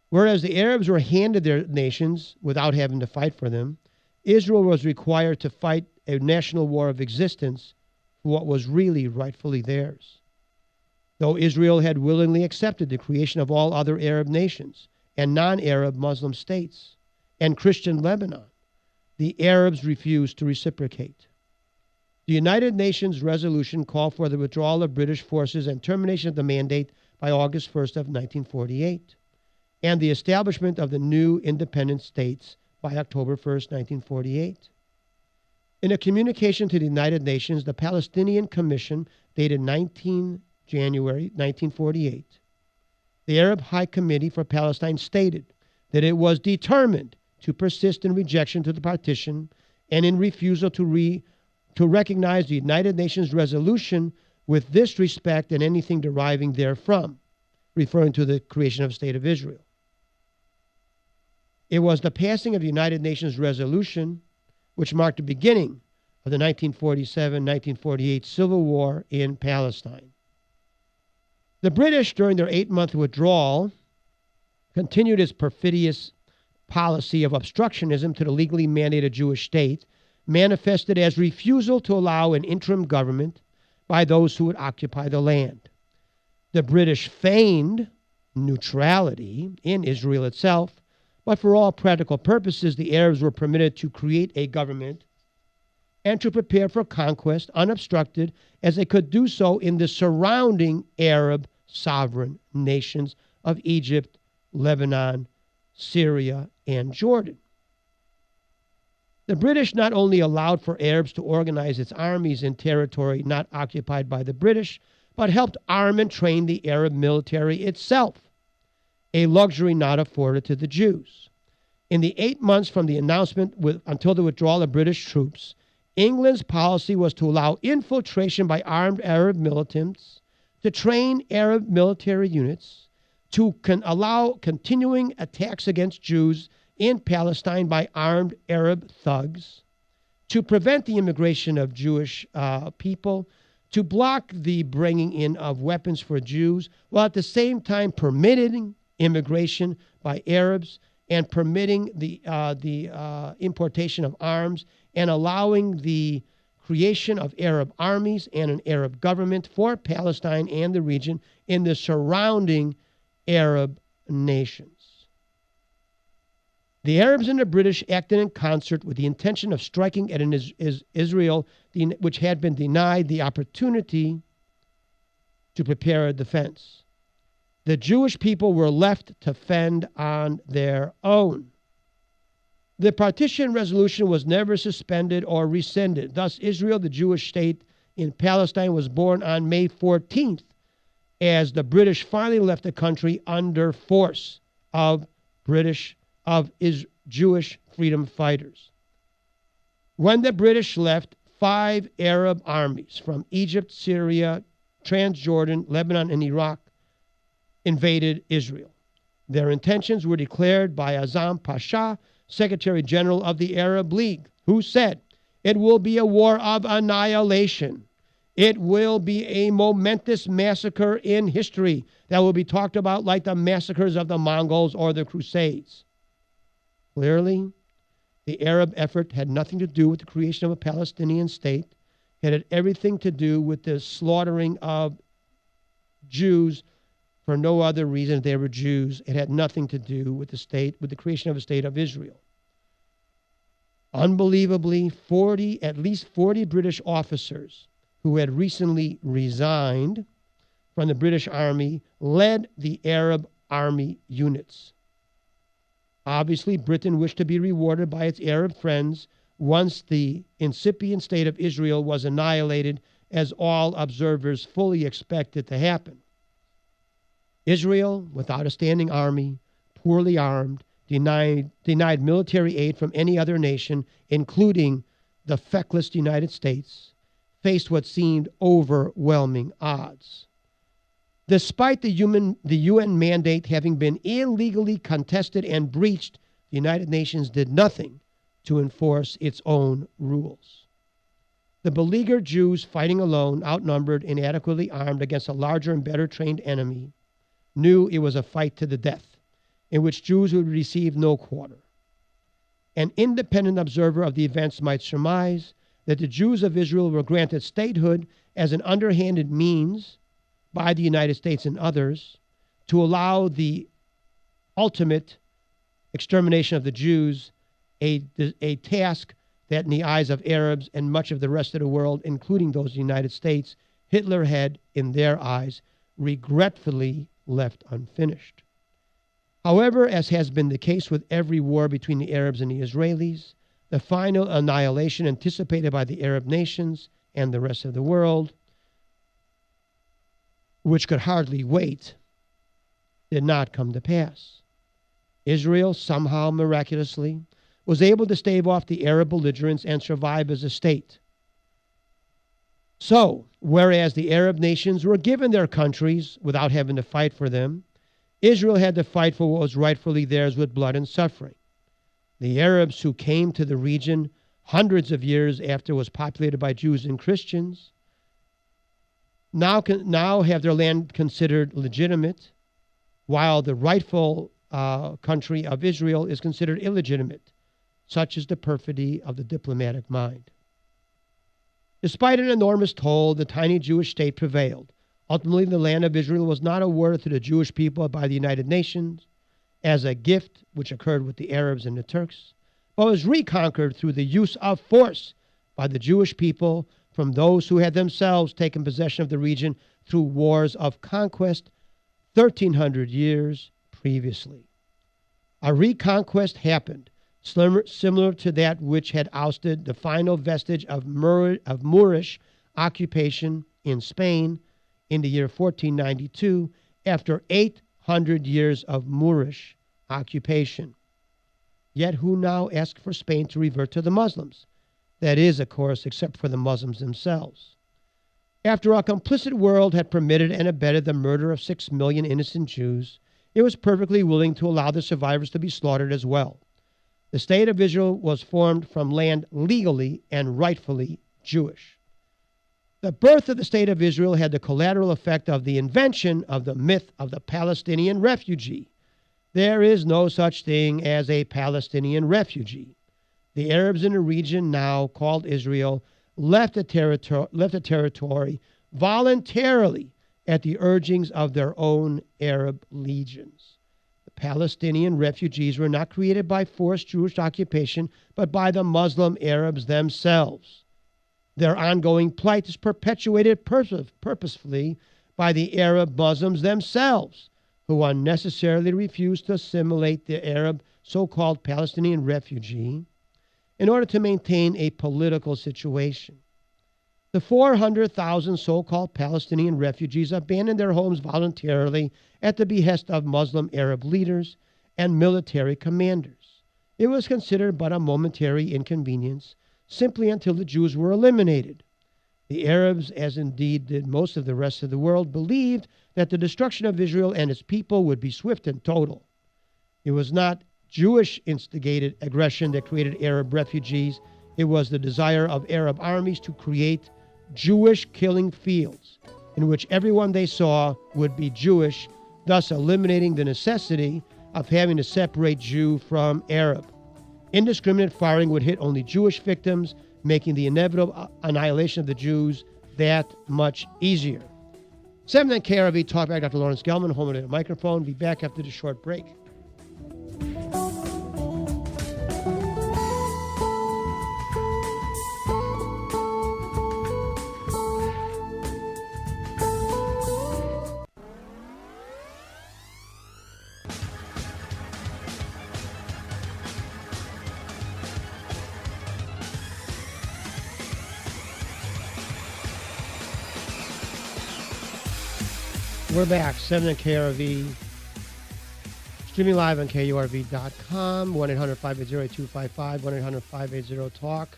Whereas the Arabs were handed their nations without having to fight for them, Israel was required to fight a national war of existence for what was really rightfully theirs. Though Israel had willingly accepted the creation of all other Arab nations and non-Arab Muslim states and Christian Lebanon, the Arabs refused to reciprocate. The United Nations resolution called for the withdrawal of British forces and termination of the mandate by August 1st of 1948, and the establishment of the new independent states by October 1st, 1948. In a communication to the United Nations, the Palestinian Commission, dated 19 January 1948, the Arab High Committee for Palestine stated that it was determined to persist in rejection to the partition and in refusal to recognize the United Nations resolution with disrespect and anything deriving therefrom, referring to the creation of the State of Israel. It was the passing of the United Nations resolution which marked the beginning of the 1947-1948 civil war in Palestine. The British, during their 8-month withdrawal, continued its perfidious policy of obstructionism to the legally mandated Jewish state, manifested as refusal to allow an interim government by those who would occupy the land. The British feigned neutrality in Israel itself, but for all practical purposes, the Arabs were permitted to create a government and to prepare for conquest unobstructed as they could do so in the surrounding Arab sovereign nations of Egypt, Lebanon, Syria, and Jordan. The British not only allowed for Arabs to organize its armies in territory not occupied by the British, but helped arm and train the Arab military itself, a luxury not afforded to the Jews. In the 8 months from the announcement until the withdrawal of British troops, England's policy was to allow infiltration by armed Arab militants, to train Arab military units, to allow continuing attacks against Jews in Palestine by armed Arab thugs, to prevent the immigration of Jewish people, to block the bringing in of weapons for Jews, while at the same time permitting immigration by Arabs and permitting the importation of arms and allowing the creation of Arab armies and an Arab government for Palestine and the region in the surrounding Arab nations. The Arabs and the British acted in concert with the intention of striking at Israel, which had been denied the opportunity to prepare a defense. The Jewish people were left to fend on their own. The partition resolution was never suspended or rescinded. Thus, Israel, the Jewish state in Palestine, was born on May 14th as the British finally left the country under force of Jewish freedom fighters. When the British left, 5 Arab armies from Egypt, Syria, Transjordan, Lebanon, and Iraq invaded Israel. Their intentions were declared by Azam Pasha, Secretary General of the Arab League, who said, "It will be a war of annihilation. It will be a momentous massacre in history that will be talked about like the massacres of the Mongols or the Crusades." Clearly, the Arab effort had nothing to do with the creation of a Palestinian state. It had everything to do with the slaughtering of Jews for no other reason. They were Jews. It had nothing to do with the state, with the creation of a state of Israel. Unbelievably, at least 40 British officers who had recently resigned from the British Army led the Arab army units. Obviously, Britain wished to be rewarded by its Arab friends once the incipient state of Israel was annihilated, as all observers fully expected to happen. Israel, without a standing army, poorly armed, denied military aid from any other nation, including the feckless United States, faced what seemed overwhelming odds. Despite the UN mandate having been illegally contested and breached, the United Nations did nothing to enforce its own rules. The beleaguered Jews, fighting alone, outnumbered, inadequately armed against a larger and better trained enemy, knew it was a fight to the death, in which Jews would receive no quarter. An independent observer of the events might surmise that the Jews of Israel were granted statehood as an underhanded means by the United States and others to allow the ultimate extermination of the Jews, a task that in the eyes of Arabs and much of the rest of the world, including those of the United States, Hitler had, in their eyes, regretfully left unfinished. However, as has been the case with every war between the Arabs and the Israelis, the final annihilation anticipated by the Arab nations and the rest of the world, which could hardly wait, did not come to pass. Israel, somehow miraculously, was able to stave off the Arab belligerents and survive as a state. So, whereas the Arab nations were given their countries without having to fight for them, Israel had to fight for what was rightfully theirs with blood and suffering. The Arabs who came to the region hundreds of years after it was populated by Jews and Christians now have their land considered legitimate, while the rightful country of Israel is considered illegitimate. Such is the perfidy of the diplomatic mind. Despite an enormous toll, the tiny Jewish state prevailed. Ultimately, the land of Israel was not awarded to the Jewish people by the United Nations as a gift, which occurred with the Arabs and the Turks, but was reconquered through the use of force by the Jewish people from those who had themselves taken possession of the region through wars of conquest 1,300 years previously. A reconquest happened, similar to that which had ousted the final vestige of Moorish occupation in Spain in the year 1492 after 800 years of Moorish occupation. Yet who now ask for Spain to revert to the Muslims? That is, of course, except for the Muslims themselves. After a complicit world had permitted and abetted the murder of 6 million innocent Jews, it was perfectly willing to allow the survivors to be slaughtered as well. The state of Israel was formed from land legally and rightfully Jewish. The birth of the state of Israel had the collateral effect of the invention of the myth of the Palestinian refugee. There is no such thing as a Palestinian refugee. The Arabs in the region now called Israel left the territory voluntarily at the urgings of their own Arab legions. The Palestinian refugees were not created by forced Jewish occupation, but by the Muslim Arabs themselves. Their ongoing plight is perpetuated purposefully by the Arab Muslims themselves, who unnecessarily refuse to assimilate the Arab so-called Palestinian refugee in order to maintain a political situation. The 400,000 so-called Palestinian refugees abandoned their homes voluntarily at the behest of Muslim Arab leaders and military commanders. It was considered but a momentary inconvenience, simply until the Jews were eliminated. The Arabs, as indeed did most of the rest of the world, believed that the destruction of Israel and its people would be swift and total. It was not Jewish-instigated aggression that created Arab refugees. It was the desire of Arab armies to create Jewish killing fields in which everyone they saw would be Jewish, thus eliminating the necessity of having to separate Jew from Arab. Indiscriminate firing would hit only Jewish victims, making the inevitable annihilation of the Jews that much easier. 7 KRV TalkBack, Dr. Lawrence Gelman, home of the microphone. Be back after this short break. We're back, 7 KRV, streaming live on KURV.com, 1-800-580-8255, 1-800-580-TALK.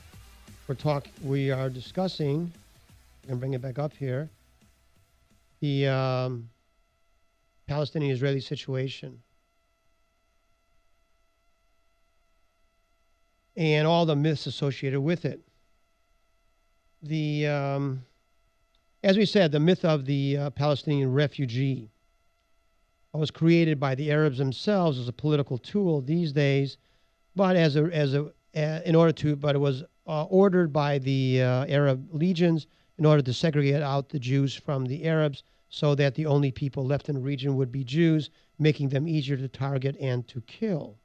We are discussing, I'm going to bring it back up here, the Palestinian-Israeli situation and all the myths associated with it. As we said, the myth of the Palestinian refugee was created by the Arabs themselves as a political tool these days, but it was ordered by the Arab legions in order to segregate out the Jews from the Arabs, so that the only people left in the region would be Jews, making them easier to target and to kill.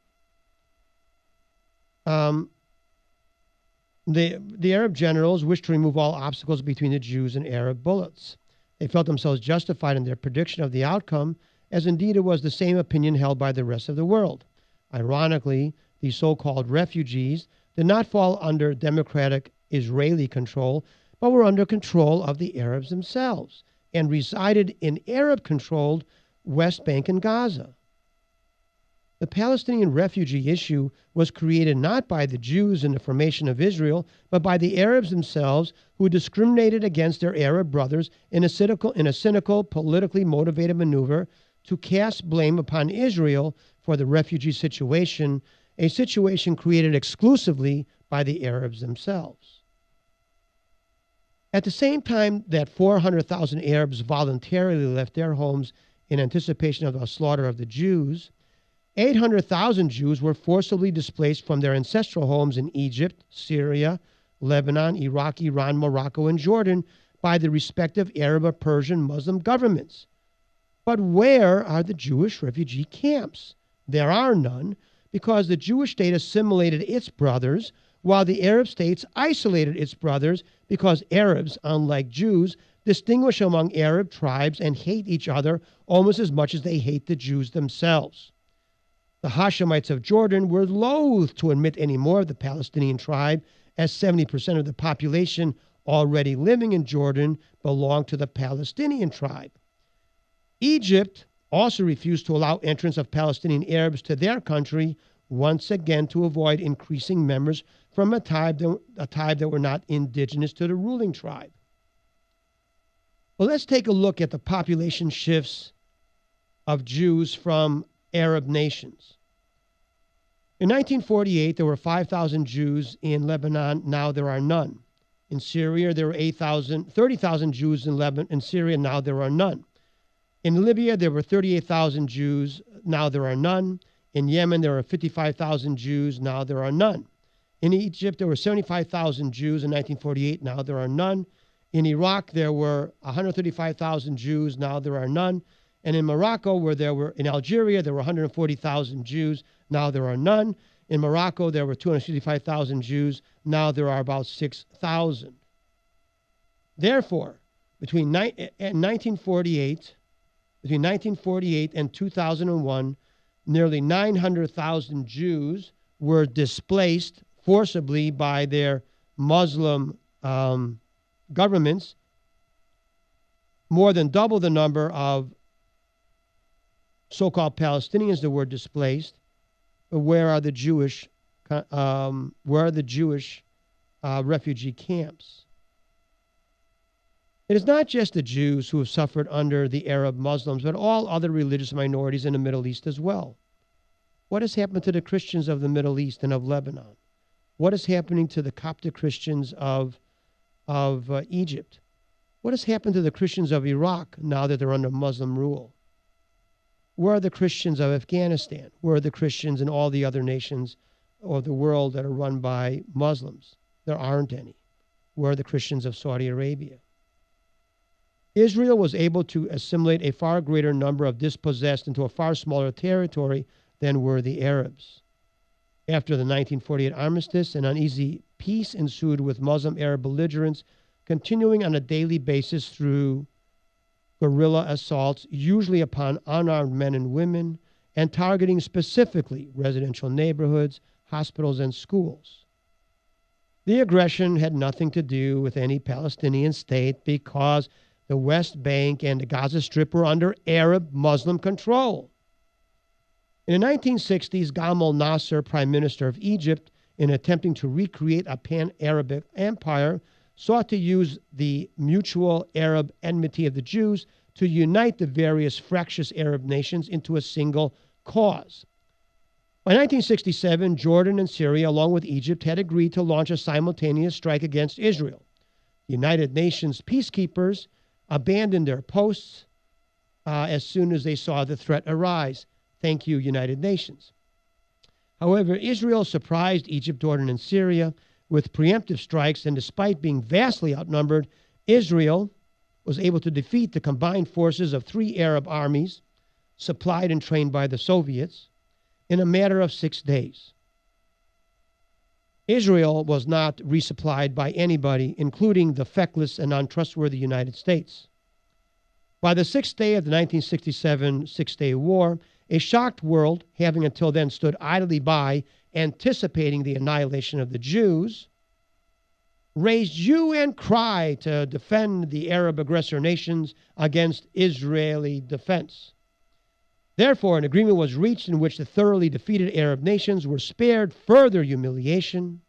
The Arab generals wished to remove all obstacles between the Jews and Arab bullets. They felt themselves justified in their prediction of the outcome, as indeed it was the same opinion held by the rest of the world. Ironically, the so-called refugees did not fall under democratic Israeli control, but were under control of the Arabs themselves and resided in Arab-controlled West Bank and Gaza. The Palestinian refugee issue was created not by the Jews in the formation of Israel, but by the Arabs themselves, who discriminated against their Arab brothers in a cynical, politically motivated maneuver to cast blame upon Israel for the refugee situation, a situation created exclusively by the Arabs themselves. At the same time that 400,000 Arabs voluntarily left their homes in anticipation of the slaughter of the Jews, 800,000 Jews were forcibly displaced from their ancestral homes in Egypt, Syria, Lebanon, Iraq, Iran, Morocco, and Jordan by the respective Arab or Persian Muslim governments. But where are the Jewish refugee camps? There are none, because the Jewish state assimilated its brothers while the Arab states isolated its brothers because Arabs, unlike Jews, distinguish among Arab tribes and hate each other almost as much as they hate the Jews themselves. The Hashemites of Jordan were loath to admit any more of the Palestinian tribe, as 70% of the population already living in Jordan belonged to the Palestinian tribe. Egypt also refused to allow entrance of Palestinian Arabs to their country, once again to avoid increasing members from a tribe that were not indigenous to the ruling tribe. Well, let's take a look at the population shifts of Jews from Arab nations. In 1948, there were 5,000 Jews in Lebanon. Now there are none. In Syria, there were 30,000 Jews in Syria. Now there are none. In Libya, there were 38,000 Jews. Now there are none. In Yemen, there were 55,000 Jews. Now there are none. In Egypt, there were 75,000 Jews in 1948. Now there are none. In Iraq, there were 135,000 Jews. Now there are none. And in Morocco, in Algeria, there were 140,000 Jews. Now there are none. In Morocco, there were 265,000 Jews. Now there are about 6,000. Therefore, between 1948 and 2001, nearly 900,000 Jews were displaced forcibly by their Muslim governments, more than double the number of so-called Palestinians that were displaced. But where are the Jewish refugee camps? It is not just the Jews who have suffered under the Arab Muslims, but all other religious minorities in the Middle East as well. What has happened to the Christians of the Middle East and of Lebanon? What is happening to the Coptic Christians of Egypt? What has happened to the Christians of Iraq now that they're under Muslim rule? Where are the Christians of Afghanistan? Where are the Christians in all the other nations of the world that are run by Muslims? There aren't any. Where are the Christians of Saudi Arabia? Israel was able to assimilate a far greater number of dispossessed into a far smaller territory than were the Arabs. After the 1948 armistice, an uneasy peace ensued with Muslim Arab belligerents continuing on a daily basis through guerrilla assaults, usually upon unarmed men and women, and targeting specifically residential neighborhoods, hospitals, and schools. The aggression had nothing to do with any Palestinian state because the West Bank and the Gaza Strip were under Arab Muslim control. In the 1960s, Gamal Nasser, Prime Minister of Egypt, in attempting to recreate a pan-Arabic empire, sought to use the mutual Arab enmity of the Jews to unite the various fractious Arab nations into a single cause. By 1967, Jordan and Syria, along with Egypt, had agreed to launch a simultaneous strike against Israel. The United Nations peacekeepers abandoned their posts as soon as they saw the threat arise. Thank you, United Nations. However, Israel surprised Egypt, Jordan, and Syria with preemptive strikes, and despite being vastly outnumbered, Israel was able to defeat the combined forces of 3 Arab armies, supplied and trained by the Soviets, in a matter of 6 days. Israel was not resupplied by anybody, including the feckless and untrustworthy United States. By the 6th day of the 1967 Six-Day War, a shocked world, having until then stood idly by, anticipating the annihilation of the Jews, raised hue and cry to defend the Arab aggressor nations against Israeli defense. Therefore, an agreement was reached in which the thoroughly defeated Arab nations were spared further humiliation,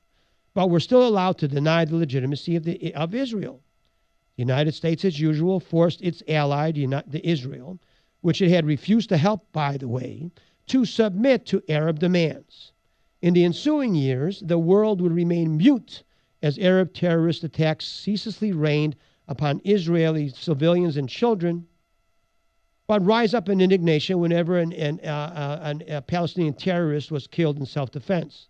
but were still allowed to deny the legitimacy of Israel. The United States, as usual, forced its ally, Israel, which it had refused to help, by the way, to submit to Arab demands. In the ensuing years, the world would remain mute as Arab terrorist attacks ceaselessly rained upon Israeli civilians and children, but rise up in indignation whenever a Palestinian terrorist was killed in self-defense.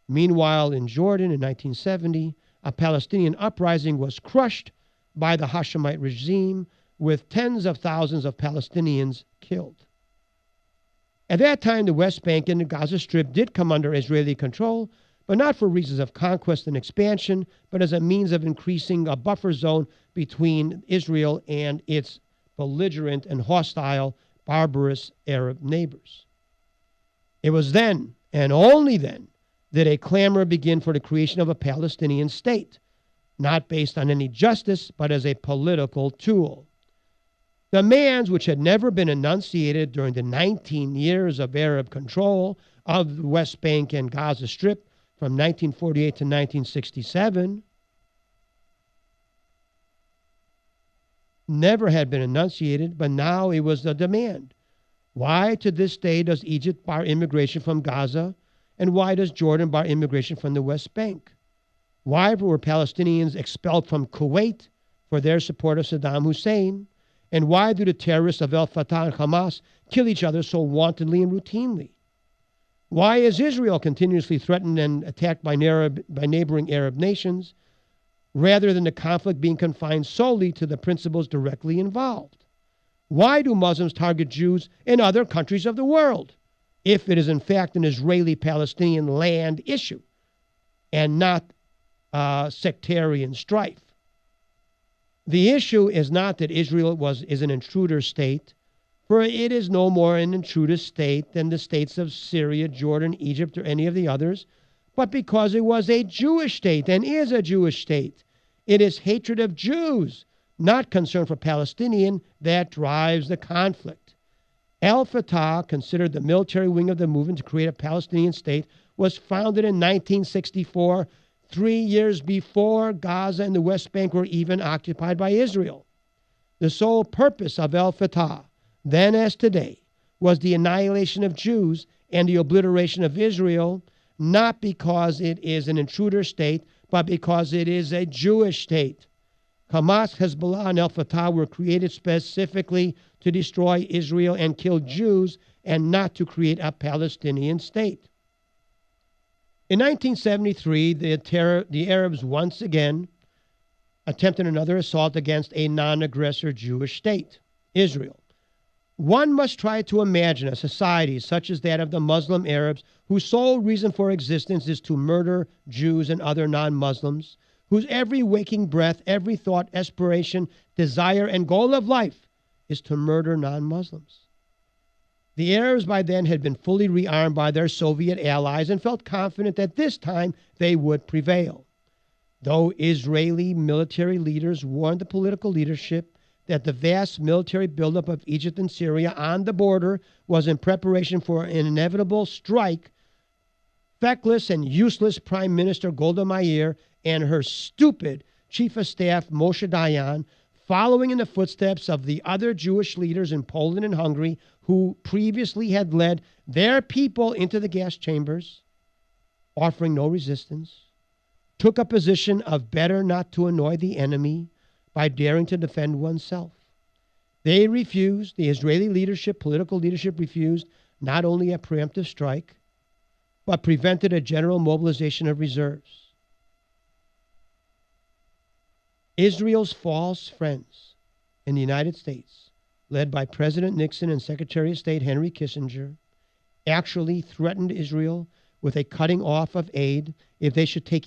Meanwhile, in Jordan in 1970, a Palestinian uprising was crushed by the Hashemite regime, with tens of thousands of Palestinians killed. At that time, the West Bank and the Gaza Strip did come under Israeli control, but not for reasons of conquest and expansion, but as a means of increasing a buffer zone between Israel and its belligerent and hostile, barbarous Arab neighbors. It was then, and only then, that a clamor began for the creation of a Palestinian state, not based on any justice, but as a political tool. Demands which had never been enunciated during the 19 years of Arab control of the West Bank and Gaza Strip from 1948 to 1967 never had been enunciated, but now it was the demand. Why to this day does Egypt bar immigration from Gaza, and why does Jordan bar immigration from the West Bank? Why were Palestinians expelled from Kuwait for their support of Saddam Hussein? And why do the terrorists of al-Fatah and Hamas kill each other so wantonly and routinely? Why is Israel continuously threatened and attacked by neighboring Arab nations, rather than the conflict being confined solely to the principles directly involved? Why do Muslims target Jews in other countries of the world, if it is in fact an Israeli-Palestinian land issue and not sectarian strife? The issue is not that Israel is an intruder state, for it is no more an intruder state than the states of Syria, Jordan, Egypt, or any of the others, but because it was a Jewish state and is a Jewish state. It is hatred of Jews, not concern for Palestinian, that drives the conflict. Al-Fatah, considered the military wing of the movement to create a Palestinian state, was founded in 1964, 3 years before Gaza and the West Bank were even occupied by Israel. The sole purpose of al-Fatah, then as today, was the annihilation of Jews and the obliteration of Israel, not because it is an intruder state, but because it is a Jewish state. Hamas, Hezbollah, and al-Fatah were created specifically to destroy Israel and kill Jews, and not to create a Palestinian state. In 1973, the Arabs once again attempted another assault against a non-aggressor Jewish state, Israel. One must try to imagine a society such as that of the Muslim Arabs, whose sole reason for existence is to murder Jews and other non-Muslims, whose every waking breath, every thought, aspiration, desire, and goal of life is to murder non-Muslims. The Arabs by then had been fully rearmed by their Soviet allies and felt confident that this time they would prevail. Though Israeli military leaders warned the political leadership that the vast military buildup of Egypt and Syria on the border was in preparation for an inevitable strike, feckless and useless Prime Minister Golda Meir and her stupid Chief of Staff Moshe Dayan, following in the footsteps of the other Jewish leaders in Poland and Hungary who previously had led their people into the gas chambers, offering no resistance, took a position of better not to annoy the enemy by daring to defend oneself. They refused, the Israeli leadership, political leadership refused, not only a preemptive strike, but prevented a general mobilization of reserves. Israel's false friends in the United States, led by President Nixon and Secretary of State Henry Kissinger, actually threatened Israel with a cutting off of aid if they should take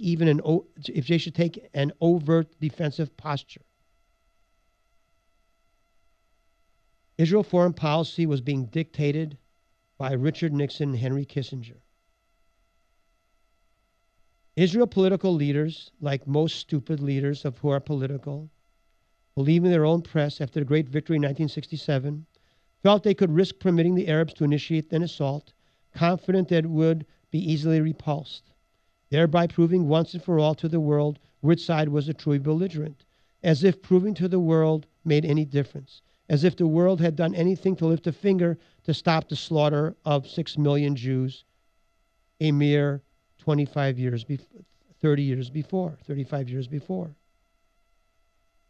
an overt defensive posture. Israel foreign policy was being dictated by Richard Nixon and Henry Kissinger. Israel political leaders, like most stupid leaders who are political, believing their own press after the great victory in 1967, felt they could risk permitting the Arabs to initiate an assault, confident that it would be easily repulsed, thereby proving once and for all to the world which side was the true belligerent, as if proving to the world made any difference, as if the world had done anything to lift a finger to stop the slaughter of 6 million Jews a mere 35 years before.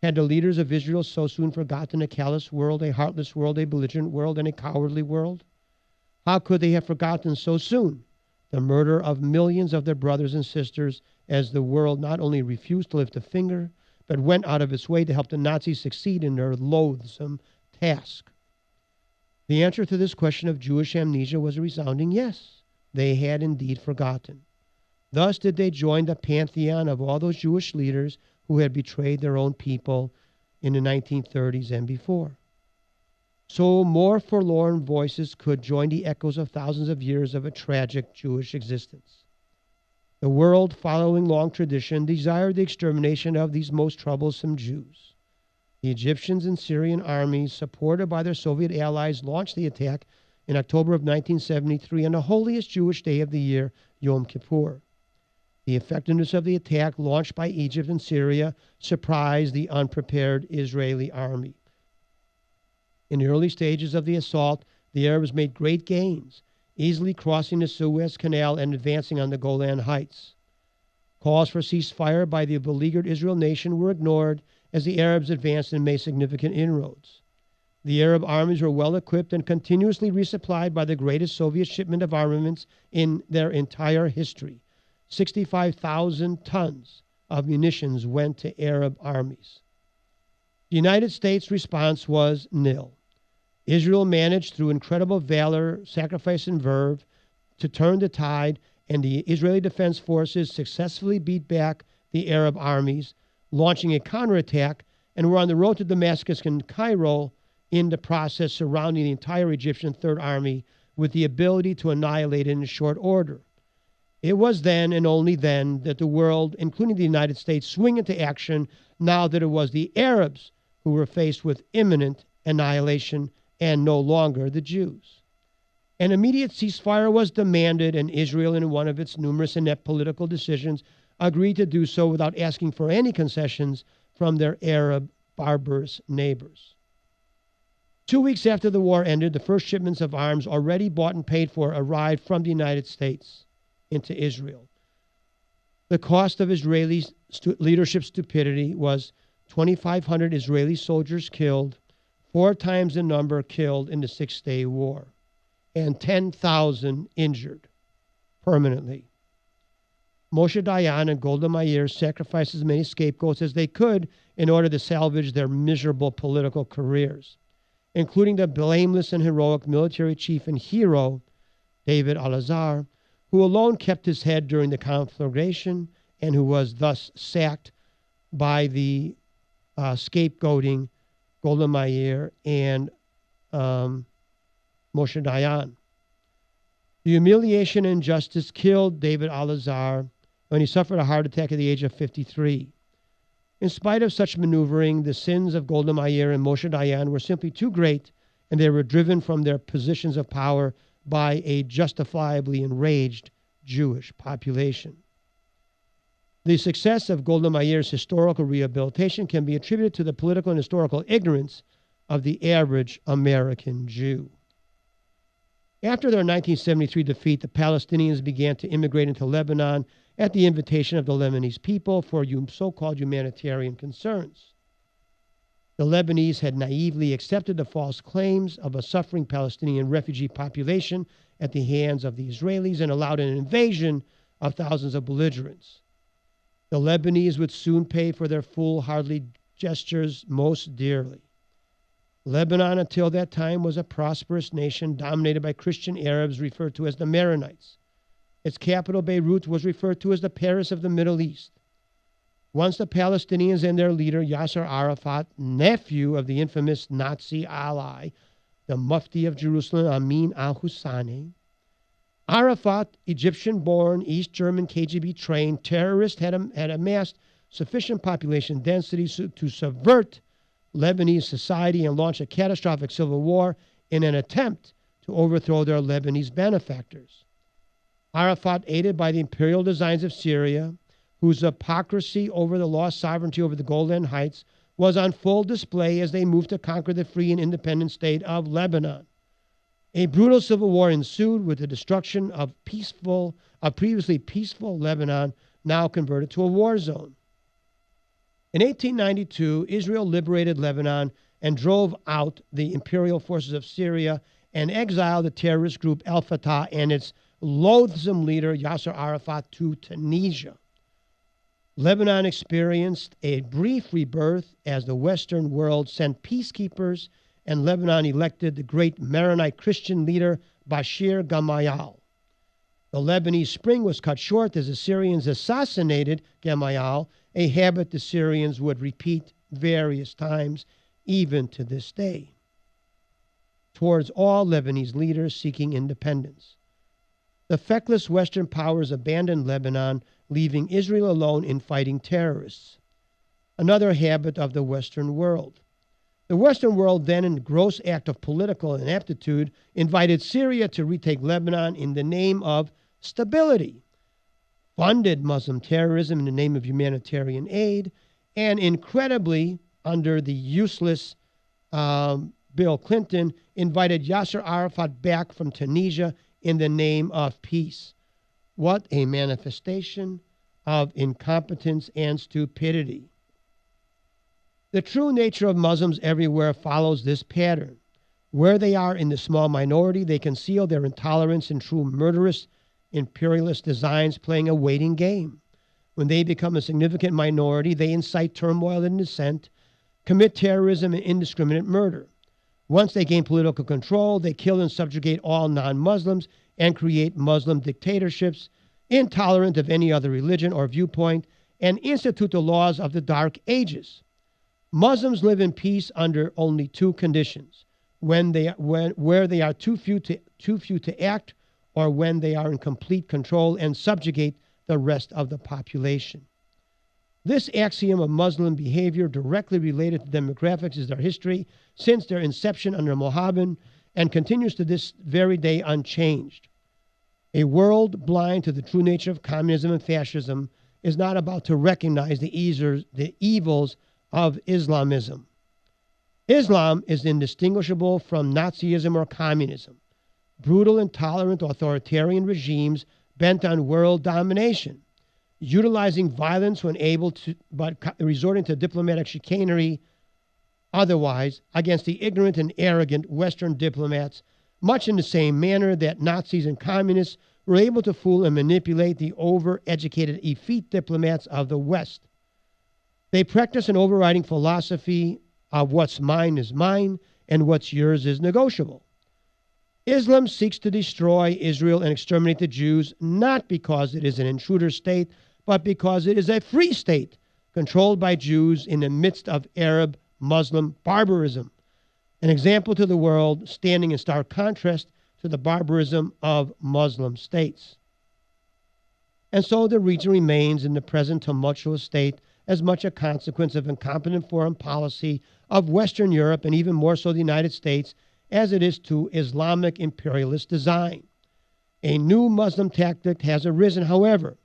Had the leaders of Israel so soon forgotten a callous world, a heartless world, a belligerent world, and a cowardly world? How could they have forgotten so soon the murder of millions of their brothers and sisters, as the world not only refused to lift a finger, but went out of its way to help the Nazis succeed in their loathsome task? The answer to this question of Jewish amnesia was a resounding yes. They had indeed forgotten. Thus did they join the pantheon of all those Jewish leaders who had betrayed their own people in the 1930s and before. So more forlorn voices could join the echoes of thousands of years of a tragic Jewish existence. The world, following long tradition, desired the extermination of these most troublesome Jews. The Egyptians and Syrian armies, supported by their Soviet allies, launched the attack in October of 1973 on the holiest Jewish day of the year, Yom Kippur. The effectiveness of the attack launched by Egypt and Syria surprised the unprepared Israeli army. In the early stages of the assault, the Arabs made great gains, easily crossing the Suez Canal and advancing on the Golan Heights. Calls for ceasefire by the beleaguered Israel nation were ignored as the Arabs advanced and made significant inroads. The Arab armies were well equipped and continuously resupplied by the greatest Soviet shipment of armaments in their entire history. 65,000 tons of munitions went to Arab armies. The United States' response was nil. Israel managed, through incredible valor, sacrifice, and verve, to turn the tide, and the Israeli Defense Forces successfully beat back the Arab armies, launching a counterattack, and were on the road to Damascus and Cairo in the process, surrounding the entire Egyptian Third Army with the ability to annihilate it in short order. It was then and only then that the world, including the United States, swung into action, now that it was the Arabs who were faced with imminent annihilation and no longer the Jews. An immediate ceasefire was demanded, and Israel, in one of its numerous inept political decisions, agreed to do so without asking for any concessions from their Arab barbarous neighbors. 2 weeks after the war ended, the first shipments of arms, already bought and paid for, arrived from the United States into Israel. The cost of Israeli leadership stupidity was 2,500 Israeli soldiers killed, 4 times the number killed in the Six-Day War, and 10,000 injured permanently. Moshe Dayan and Golda Meir sacrificed as many scapegoats as they could in order to salvage their miserable political careers, including the blameless and heroic military chief and hero, David al-Azhar, who alone kept his head during the conflagration and who was thus sacked by the scapegoating Golda Meir and Moshe Dayan. The humiliation and injustice killed David al-Azhar when he suffered a heart attack at the age of 53. In spite of such maneuvering, the sins of Golda Meir and Moshe Dayan were simply too great, and they were driven from their positions of power by a justifiably enraged Jewish population. The success of Golda Meir's historical rehabilitation can be attributed to the political and historical ignorance of the average American Jew. After their 1973 defeat, the Palestinians began to immigrate into Lebanon at the invitation of the Lebanese people for so-called humanitarian concerns. The Lebanese had naively accepted the false claims of a suffering Palestinian refugee population at the hands of the Israelis and allowed an invasion of thousands of belligerents. The Lebanese would soon pay for their foolhardy gestures most dearly. Lebanon, until that time, was a prosperous nation dominated by Christian Arabs referred to as the Maronites. Its capital, Beirut, was referred to as the Paris of the Middle East. Once the Palestinians and their leader, Yasser Arafat, nephew of the infamous Nazi ally, the Mufti of Jerusalem, Amin al-Husseini, Arafat, Egyptian-born, East German KGB-trained terrorist, had amassed sufficient population density to subvert Lebanese society and launch a catastrophic civil war in an attempt to overthrow their Lebanese benefactors. Arafat, aided by the imperial designs of Syria, whose hypocrisy over the lost sovereignty over the Golan Heights was on full display as they moved to conquer the free and independent state of Lebanon. A brutal civil war ensued with the destruction of previously peaceful Lebanon, now converted to a war zone. In 1892, Israel liberated Lebanon and drove out the imperial forces of Syria and exiled the terrorist group al-Fatah and its loathsome leader Yasser Arafat to Tunisia. Lebanon experienced a brief rebirth as the Western world sent peacekeepers, and Lebanon elected the great Maronite Christian leader Bashir Gamayel. The Lebanese spring was cut short as the Syrians assassinated Gemayel, a habit the Syrians would repeat various times, even to this day, towards all Lebanese leaders seeking independence. The feckless Western powers abandoned Lebanon, leaving Israel alone in fighting terrorists, another habit of the Western world. The Western world then, in gross act of political ineptitude, invited Syria to retake Lebanon in the name of stability, funded Muslim terrorism in the name of humanitarian aid, and incredibly, under the useless Bill Clinton, invited Yasser Arafat back from Tunisia in the name of peace. What a manifestation of incompetence and stupidity. The true nature of Muslims everywhere follows this pattern. Where they are in the small minority, they conceal their intolerance in true murderous, imperialist designs, playing a waiting game. When they become a significant minority, they incite turmoil and dissent, commit terrorism and indiscriminate murder. Once they gain political control, they kill and subjugate all non-Muslims and create Muslim dictatorships, intolerant of any other religion or viewpoint, and institute the laws of the Dark Ages. Muslims live in peace under only two conditions: where they are too few to act, or when they are in complete control and subjugate the rest of the population. This axiom of Muslim behavior, directly related to demographics, is their history since their inception under Mohammed and continues to this very day unchanged. A world blind to the true nature of communism and fascism is not about to recognize the evils of Islamism. Islam is indistinguishable from Nazism or communism, brutal, intolerant, authoritarian regimes bent on world domination, utilizing violence when able to, but resorting to diplomatic chicanery otherwise against the ignorant and arrogant Western diplomats, much in the same manner that Nazis and communists were able to fool and manipulate the over-educated effete diplomats of the West. They practice an overriding philosophy of what's mine is mine and what's yours is negotiable. Islam seeks to destroy Israel and exterminate the Jews, not because it is an intruder state, but because it is a free state controlled by Jews in the midst of Arab Muslim barbarism, an example to the world standing in stark contrast to the barbarism of Muslim states. And so the region remains in the present tumultuous state as much a consequence of incompetent foreign policy of Western Europe, and even more so the United States, as it is to Islamic imperialist design. A new Muslim tactic has arisen, however.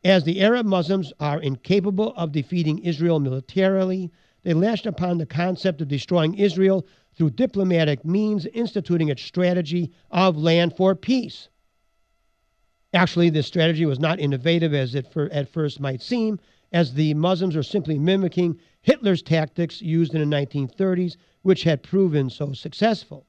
As the Arab Muslims are incapable of defeating Israel militarily, they lashed upon the concept of destroying Israel through diplomatic means, instituting a strategy of land for peace. Actually, this strategy was not innovative as it at first might seem, as the Muslims are simply mimicking Hitler's tactics used in the 1930s, which had proven so successful.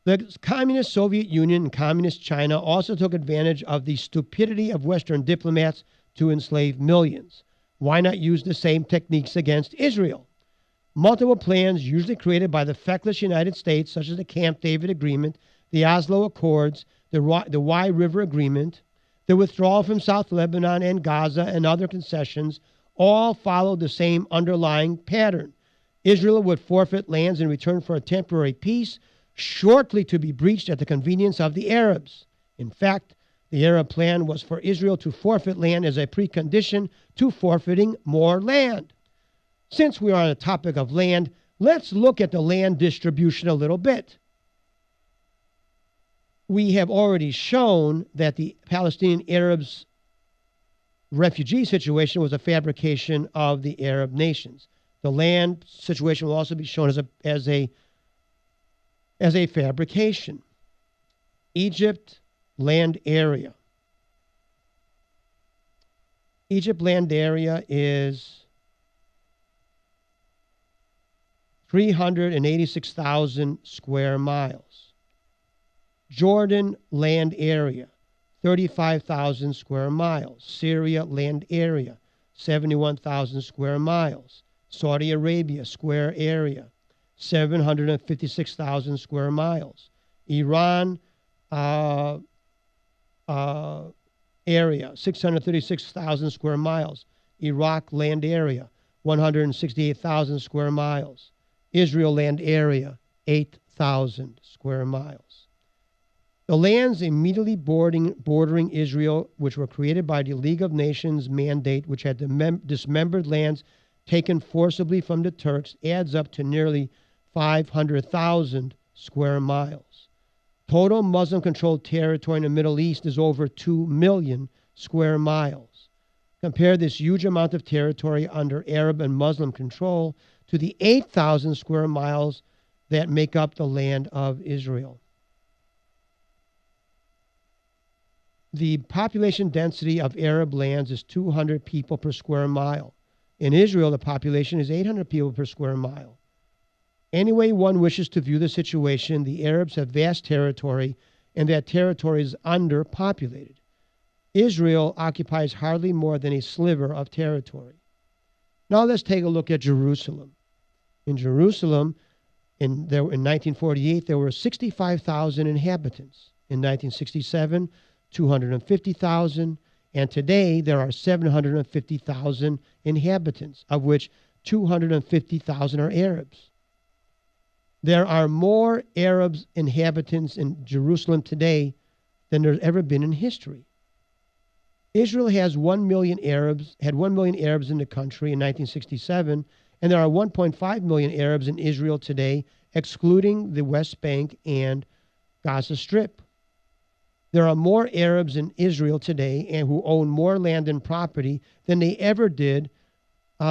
The communist Soviet Union and communist China also took advantage of the stupidity of Western diplomats to enslave millions. Why not use the same techniques against Israel? Multiple plans, usually created by the feckless United States, such as the Camp David Agreement, the Oslo Accords, the Wye River Agreement, the withdrawal from South Lebanon and Gaza, and other concessions, all followed the same underlying pattern. Israel would forfeit lands in return for a temporary peace, shortly to be breached at the convenience of the Arabs. In fact, the Arab plan was for Israel to forfeit land as a precondition to forfeiting more land. Since we are on the topic of land, let's look at the land distribution a little bit. We have already shown that the Palestinian Arabs' refugee situation was a fabrication of the Arab nations. The land situation will also be shown as a fabrication. Egypt land area. Egypt land area is 386,000 square miles. Jordan land area, 35,000 square miles. Syria land area, 71,000 square miles. Saudi Arabia square area, 756,000 square miles. Iran area, 636,000 square miles. Iraq land area, 168,000 square miles. Israel land area, 8,000 square miles. The lands immediately bordering Israel, which were created by the League of Nations mandate, which had dismembered lands taken forcibly from the Turks, adds up to nearly 500,000 square miles. Total Muslim-controlled territory in the Middle East is over 2 million square miles. Compare this huge amount of territory under Arab and Muslim control to the 8,000 square miles that make up the land of Israel. The population density of Arab lands is 200 people per square mile. In Israel, the population is 800 people per square mile. Any way one wishes to view the situation, the Arabs have vast territory, and that territory is underpopulated. Israel occupies hardly more than a sliver of territory. Now let's take a look at Jerusalem. In Jerusalem, in 1948, there were 65,000 inhabitants. In 1967, 250,000, and today there are 750,000 inhabitants, of which 250,000 are Arabs. There are more Arabs inhabitants in Jerusalem today than there's ever been in history. Israel has 1 million Arabs, had 1 million Arabs in the country in 1967, and there are 1.5 million Arabs in Israel today, excluding the West Bank and Gaza Strip. There are more Arabs in Israel today and who own more land and property than they ever did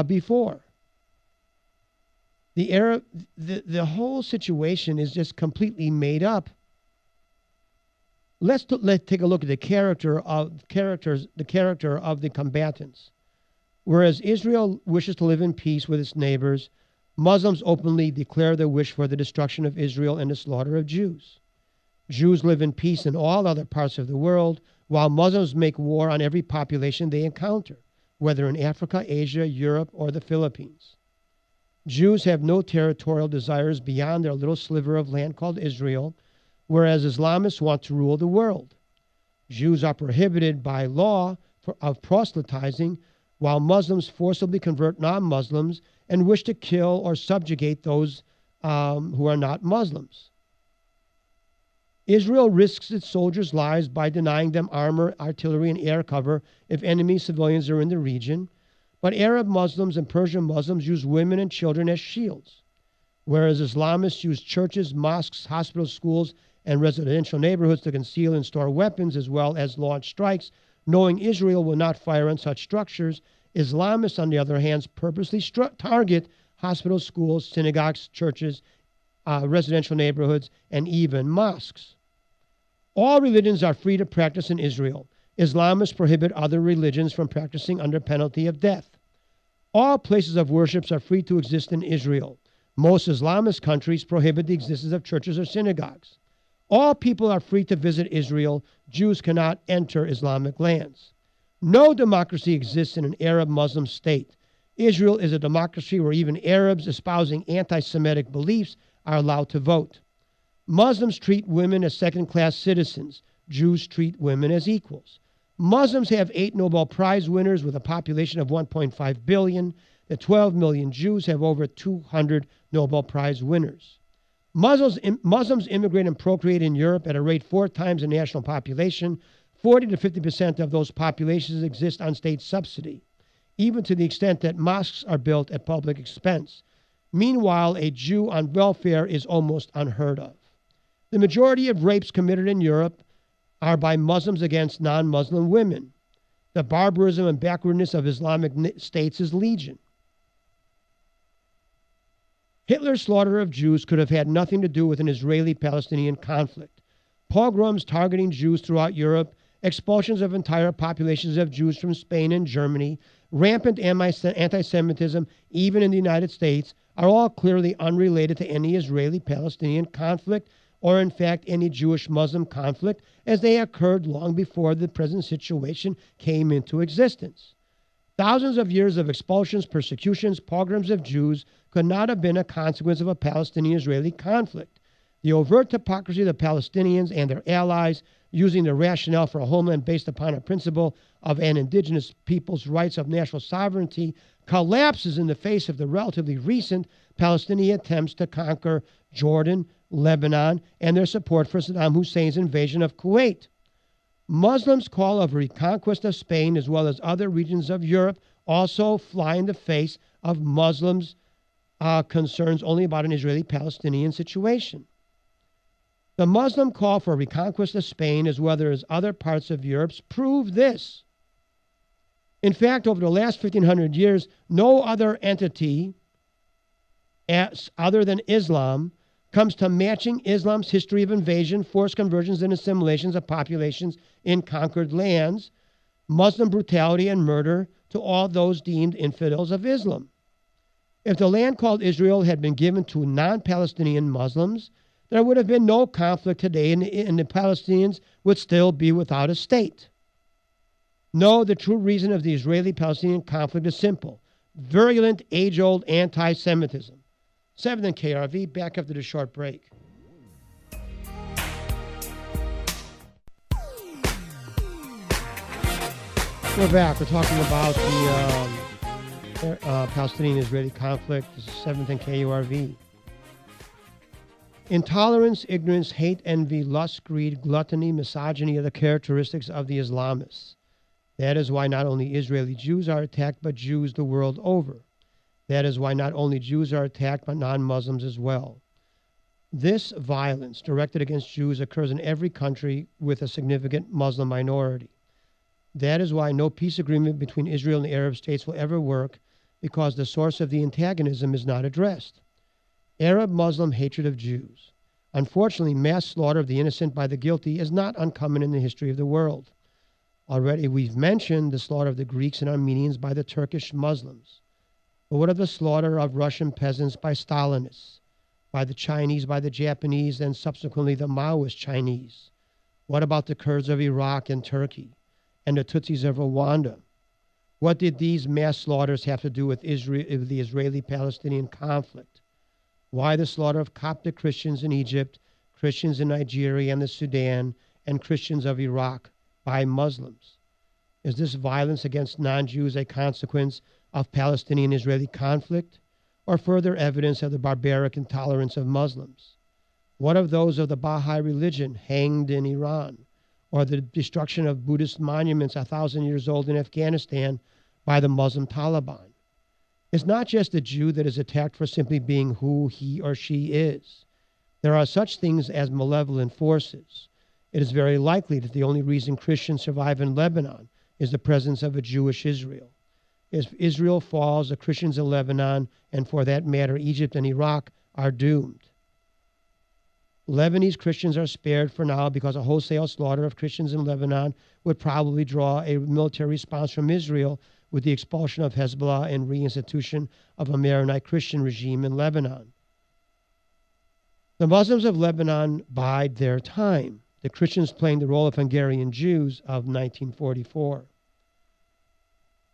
before. The whole situation is just completely made up. Let's take a look at the character of the combatants. Whereas Israel wishes to live in peace with its neighbors, Muslims openly declare their wish for the destruction of Israel and the slaughter of Jews. Jews live in peace in all other parts of the world, while Muslims make war on every population they encounter, whether in Africa, Asia, Europe, or the Philippines. Jews have no territorial desires beyond their little sliver of land called Israel, whereas Islamists want to rule the world. Jews are prohibited by law of proselytizing, while Muslims forcibly convert non-Muslims and wish to kill or subjugate those who are not Muslims. Israel risks its soldiers' lives by denying them armor, artillery, and air cover if enemy civilians are in the region, but Arab Muslims and Persian Muslims use women and children as shields, whereas Islamists use churches, mosques, hospitals, schools, and residential neighborhoods to conceal and store weapons as well as launch strikes, knowing Israel will not fire on such structures. Islamists, on the other hand, purposely target hospitals, schools, synagogues, churches, residential neighborhoods, and even mosques. All religions are free to practice in Israel. Islamists prohibit other religions from practicing under penalty of death. All places of worship are free to exist in Israel. Most Islamist countries prohibit the existence of churches or synagogues. All people are free to visit Israel. Jews cannot enter Islamic lands. No democracy exists in an Arab Muslim state. Israel is a democracy where even Arabs espousing anti-Semitic beliefs are allowed to vote. Muslims treat women as second-class citizens. Jews treat women as equals. Muslims have 8 Nobel Prize winners with a population of 1.5 billion. The 12 million Jews have over 200 Nobel Prize winners. Muslims immigrate and procreate in Europe at a rate 4 times the national population. 40 to 50% of those populations exist on state subsidy, even to the extent that mosques are built at public expense. Meanwhile, a Jew on welfare is almost unheard of. The majority of rapes committed in Europe are by Muslims against non-Muslim women. The barbarism and backwardness of Islamic states is legion. Hitler's slaughter of Jews could have had nothing to do with an Israeli-Palestinian conflict. Pogroms targeting Jews throughout Europe, expulsions of entire populations of Jews from Spain and Germany, rampant anti-Semitism, even in the United States, are all clearly unrelated to any Israeli-Palestinian conflict or, in fact, any Jewish-Muslim conflict, as they occurred long before the present situation came into existence. Thousands of years of expulsions, persecutions, pogroms of Jews could not have been a consequence of a Palestinian-Israeli conflict. The overt hypocrisy of the Palestinians and their allies, using the rationale for a homeland based upon a principle of an indigenous people's rights of national sovereignty, collapses in the face of the relatively recent Palestinian attempts to conquer Jordan, Lebanon, and their support for Saddam Hussein's invasion of Kuwait. Muslims' call of reconquest of Spain, as well as other regions of Europe, also fly in the face of Muslims' concerns only about an Israeli-Palestinian situation. The Muslim call for reconquest of Spain, as well as other parts of Europe, prove this. In fact, over the last 1,500 years, no other entity, other than Islam, comes to matching Islam's history of invasion, forced conversions, and assimilations of populations in conquered lands, Muslim brutality and murder to all those deemed infidels of Islam. If the land called Israel had been given to non-Palestinian Muslims, there would have been no conflict today, and the Palestinians would still be without a state. No, the true reason of the Israeli-Palestinian conflict is simple: virulent, age-old anti-Semitism. 7th and KRV, back after the short break. We're back. We're talking about the Palestinian-Israeli conflict. This is 7th and KURV. Intolerance, ignorance, hate, envy, lust, greed, gluttony, misogyny are the characteristics of the Islamists. That is why not only Israeli Jews are attacked, but Jews the world over. That is why not only Jews are attacked, but non-Muslims as well. This violence directed against Jews occurs in every country with a significant Muslim minority. That is why no peace agreement between Israel and the Arab states will ever work, because the source of the antagonism is not addressed. Arab-Muslim hatred of Jews. Unfortunately, mass slaughter of the innocent by the guilty is not uncommon in the history of the world. Already we've mentioned the slaughter of the Greeks and Armenians by the Turkish Muslims. But what of the slaughter of Russian peasants by Stalinists, by the Chinese, by the Japanese, and subsequently the Maoist Chinese? What about the Kurds of Iraq and Turkey, and the Tutsis of Rwanda? What did these mass slaughters have to do with the Israeli-Palestinian conflict? Why the slaughter of Coptic Christians in Egypt, Christians in Nigeria and the Sudan, and Christians of Iraq by Muslims? Is this violence against non-Jews a consequence of Palestinian-Israeli conflict, or further evidence of the barbaric intolerance of Muslims? What of those of the Baha'i religion hanged in Iran, or the destruction of Buddhist monuments 1,000 years old in Afghanistan by the Muslim Taliban? It's not just the Jew that is attacked for simply being who he or she is. There are such things as malevolent forces. It is very likely that the only reason Christians survive in Lebanon is the presence of a Jewish Israel. If Israel falls, the Christians in Lebanon, and for that matter, Egypt and Iraq, are doomed. Lebanese Christians are spared for now because a wholesale slaughter of Christians in Lebanon would probably draw a military response from Israel with the expulsion of Hezbollah and reinstitution of a Maronite Christian regime in Lebanon. The Muslims of Lebanon bide their time, the Christians playing the role of Hungarian Jews of 1944.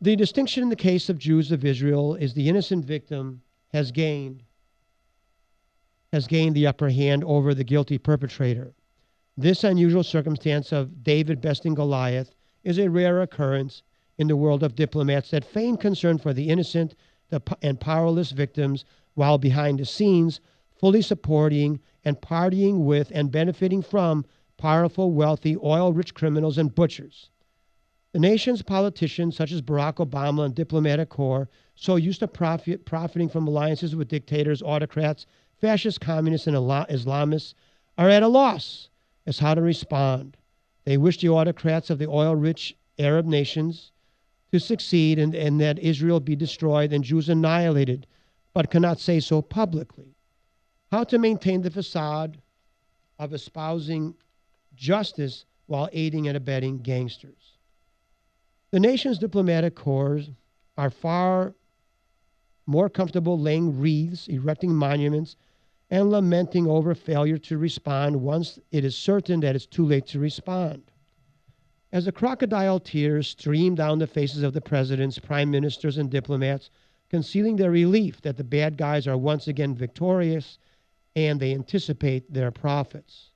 The distinction in the case of Jews of Israel is the innocent victim has gained the upper hand over the guilty perpetrator. This unusual circumstance of David besting Goliath is a rare occurrence in the world of diplomats that feign concern for the innocent and powerless victims while behind the scenes fully supporting and partying with and benefiting from powerful, wealthy, oil-rich criminals and butchers. The nation's politicians, such as Barack Obama and diplomatic corps, so used to profiting from alliances with dictators, autocrats, fascist communists, and Islamists, are at a loss as how to respond. They wish the autocrats of the oil-rich Arab nations to succeed and that Israel be destroyed and Jews annihilated, but cannot say so publicly. How to maintain the facade of espousing justice while aiding and abetting gangsters. The nation's diplomatic corps are far more comfortable laying wreaths, erecting monuments, and lamenting over failure to respond once it is certain that it's too late to respond. As the crocodile tears stream down the faces of the presidents, prime ministers, and diplomats, concealing their relief that the bad guys are once again victorious, and they anticipate their profits.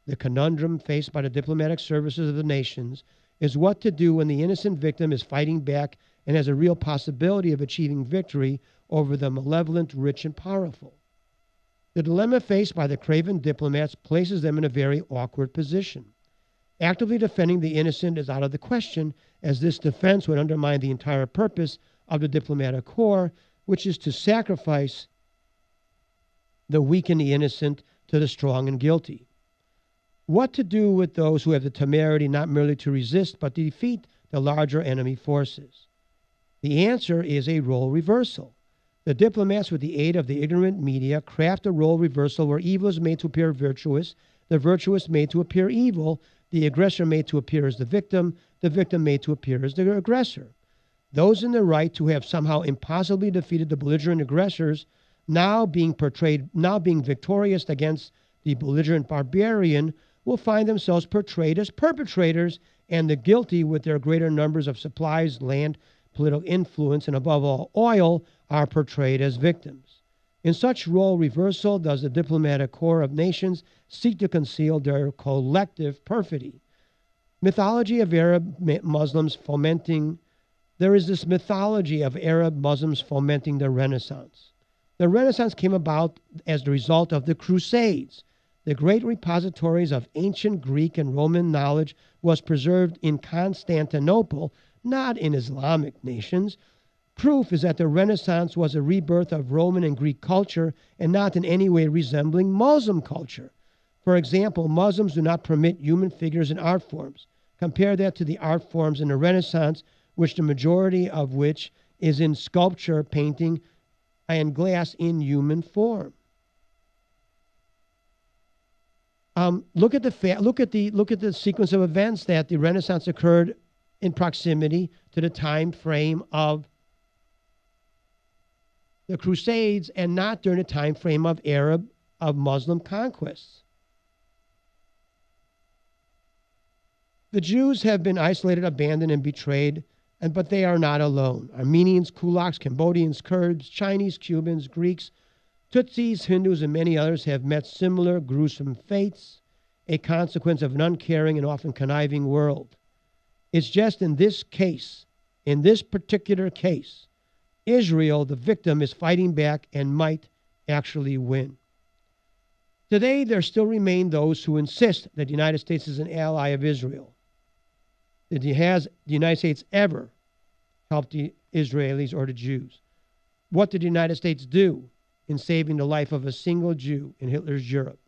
The conundrum faced by the diplomatic services of the nations is what to do when the innocent victim is fighting back and has a real possibility of achieving victory over the malevolent, rich, and powerful. The dilemma faced by the craven diplomats places them in a very awkward position. Actively defending the innocent is out of the question, as this defense would undermine the entire purpose of the diplomatic corps, which is to sacrifice the weak and the innocent to the strong and guilty. What to do with those who have the temerity not merely to resist but to defeat the larger enemy forces? The answer is a role reversal. The diplomats, with the aid of the ignorant media, craft a role reversal where evil is made to appear virtuous, the virtuous made to appear evil, the aggressor made to appear as the victim made to appear as the aggressor. Those in the right who have somehow impossibly defeated the belligerent aggressors, now being victorious against the belligerent barbarian, will find themselves portrayed as perpetrators, and the guilty, with their greater numbers of supplies, land, political influence, and above all, oil, are portrayed as victims. In such role reversal does the diplomatic corps of nations seek to conceal their collective perfidy. Mythology of Arab Muslims fomenting There is this mythology of Arab Muslims fomenting the Renaissance. The Renaissance came about as the result of the Crusades. The great repositories of ancient Greek and Roman knowledge was preserved in Constantinople, not in Islamic nations. Proof is that the Renaissance was a rebirth of Roman and Greek culture and not in any way resembling Muslim culture. For example, Muslims do not permit human figures in art forms. Compare that to the art forms in the Renaissance, which the majority of which is in sculpture, painting, and glass in human form. Look at the sequence of events that the Renaissance occurred in proximity to the time frame of the Crusades and not during the time frame of Muslim conquests. The Jews have been isolated, abandoned, and betrayed, but they are not alone. Armenians, Kulaks, Cambodians, Kurds, Chinese, Cubans, Greeks, Tutsis, Hindus, and many others have met similar gruesome fates, a consequence of an uncaring and often conniving world. It's just in this case, in this particular case, Israel, the victim, is fighting back and might actually win. Today, there still remain those who insist that the United States is an ally of Israel. Has the United States ever helped the Israelis or the Jews? What did the United States do in saving the life of a single Jew in Hitler's Europe?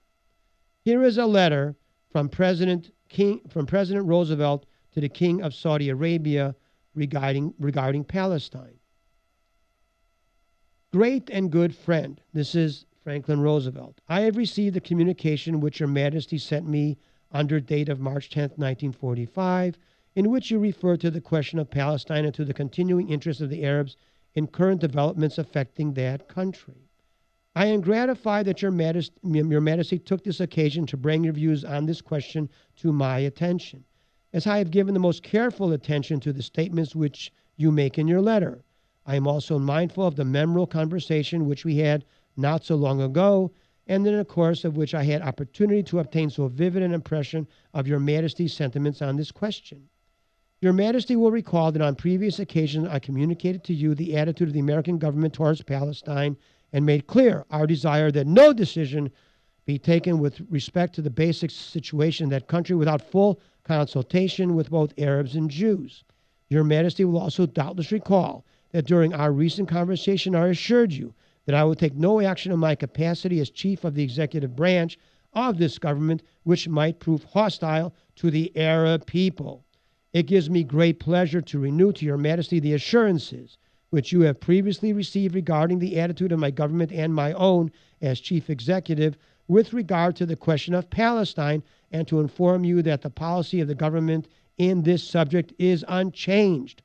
Here is a letter from President Roosevelt to the King of Saudi Arabia regarding Palestine. Great and good friend, this is Franklin Roosevelt. I have received the communication which Your Majesty sent me under date of March 10th, 1945, in which you refer to the question of Palestine and to the continuing interest of the Arabs in current developments affecting that country. I am gratified that Your Majesty took this occasion to bring your views on this question to my attention, as I have given the most careful attention to the statements which you make in your letter. I am also mindful of the memorable conversation which we had not so long ago, and in the course of which I had opportunity to obtain so vivid an impression of Your Majesty's sentiments on this question. Your Majesty will recall that on previous occasions I communicated to you the attitude of the American government towards Palestine and made clear our desire that no decision be taken with respect to the basic situation in that country without full consultation with both Arabs and Jews. Your Majesty will also doubtless recall that during our recent conversation I assured you that I would take no action in my capacity as chief of the executive branch of this government which might prove hostile to the Arab people. It gives me great pleasure to renew to Your Majesty the assurances which you have previously received regarding the attitude of my government and my own as chief executive with regard to the question of Palestine, and to inform you that the policy of the government in this subject is unchanged.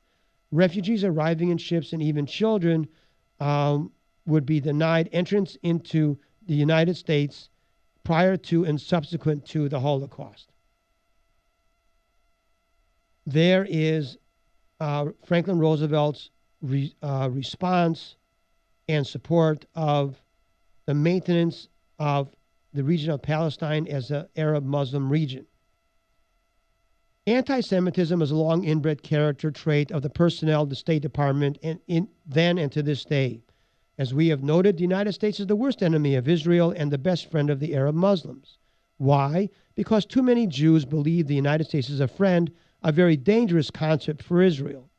Refugees arriving in ships and even children would be denied entrance into the United States prior to and subsequent to the Holocaust. There is Franklin Roosevelt's response and support of the maintenance of the region of Palestine as an Arab Muslim region. Anti-Semitism is a long inbred character trait of the personnel of the State Department then and to this day. As we have noted, the United States is the worst enemy of Israel and the best friend of the Arab Muslims. Why? Because too many Jews believe the United States is a friend, a very dangerous concept for Israel.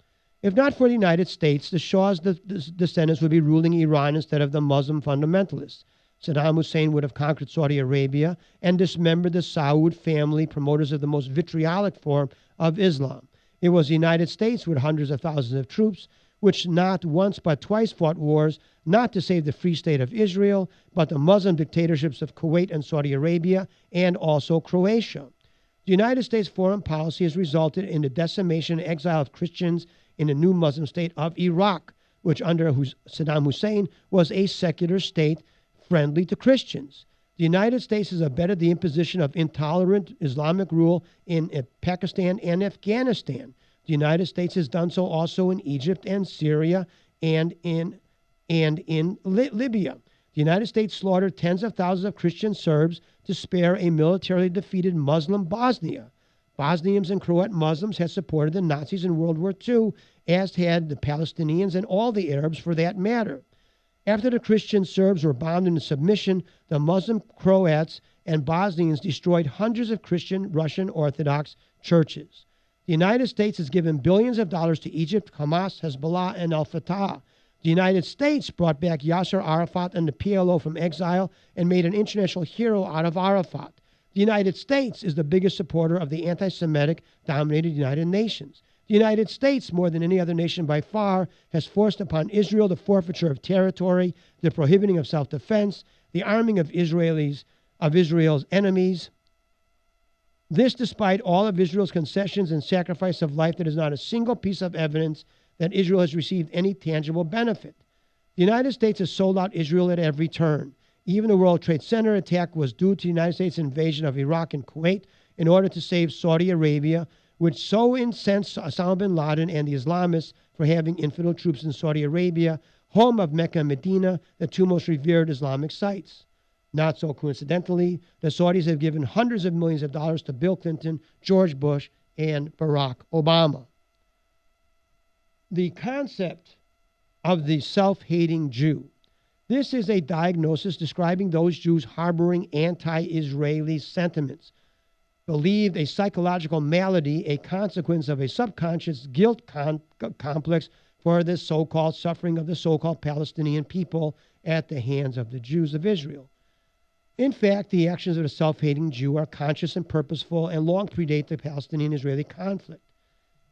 If not for the United States, the Shah's descendants would be ruling Iran instead of the Muslim fundamentalists. Saddam Hussein would have conquered Saudi Arabia and dismembered the Saud family, promoters of the most vitriolic form of Islam. It was the United States with hundreds of thousands of troops, which not once but twice fought wars, not to save the Free State of Israel, but the Muslim dictatorships of Kuwait and Saudi Arabia, and also Croatia. The United States foreign policy has resulted in the decimation and exile of Christians in the new Muslim state of Iraq, which under Saddam Hussein was a secular state friendly to Christians. The United States has abetted the imposition of intolerant Islamic rule in Pakistan and Afghanistan. The United States has done so also in Egypt and Syria and in Libya. The United States slaughtered tens of thousands of Christian Serbs to spare a militarily defeated Muslim Bosnia. Bosnians and Croat Muslims had supported the Nazis in World War II, as had the Palestinians and all the Arabs for that matter. After the Christian Serbs were bombed into submission, the Muslim Croats and Bosnians destroyed hundreds of Christian Russian Orthodox churches. The United States has given billions of dollars to Egypt, Hamas, Hezbollah, and al-Fatah. The United States brought back Yasser Arafat and the PLO from exile and made an international hero out of Arafat. The United States is the biggest supporter of the anti-Semitic dominated United Nations. The United States, more than any other nation by far, has forced upon Israel the forfeiture of territory, the prohibiting of self-defense, the arming of Israel's enemies. This despite all of Israel's concessions and sacrifice of life, there is not a single piece of evidence that Israel has received any tangible benefit. The United States has sold out Israel at every turn. Even the World Trade Center attack was due to the United States' invasion of Iraq and Kuwait in order to save Saudi Arabia, which so incensed Osama bin Laden and the Islamists for having infidel troops in Saudi Arabia, home of Mecca and Medina, the two most revered Islamic sites. Not so coincidentally, the Saudis have given hundreds of millions of dollars to Bill Clinton, George Bush, and Barack Obama. The concept of the self-hating Jew. This is a diagnosis describing those Jews harboring anti-Israeli sentiments, believed a psychological malady, a consequence of a subconscious guilt complex for the so-called suffering of the so-called Palestinian people at the hands of the Jews of Israel. In fact, the actions of the self-hating Jew are conscious and purposeful and long predate the Palestinian-Israeli conflict.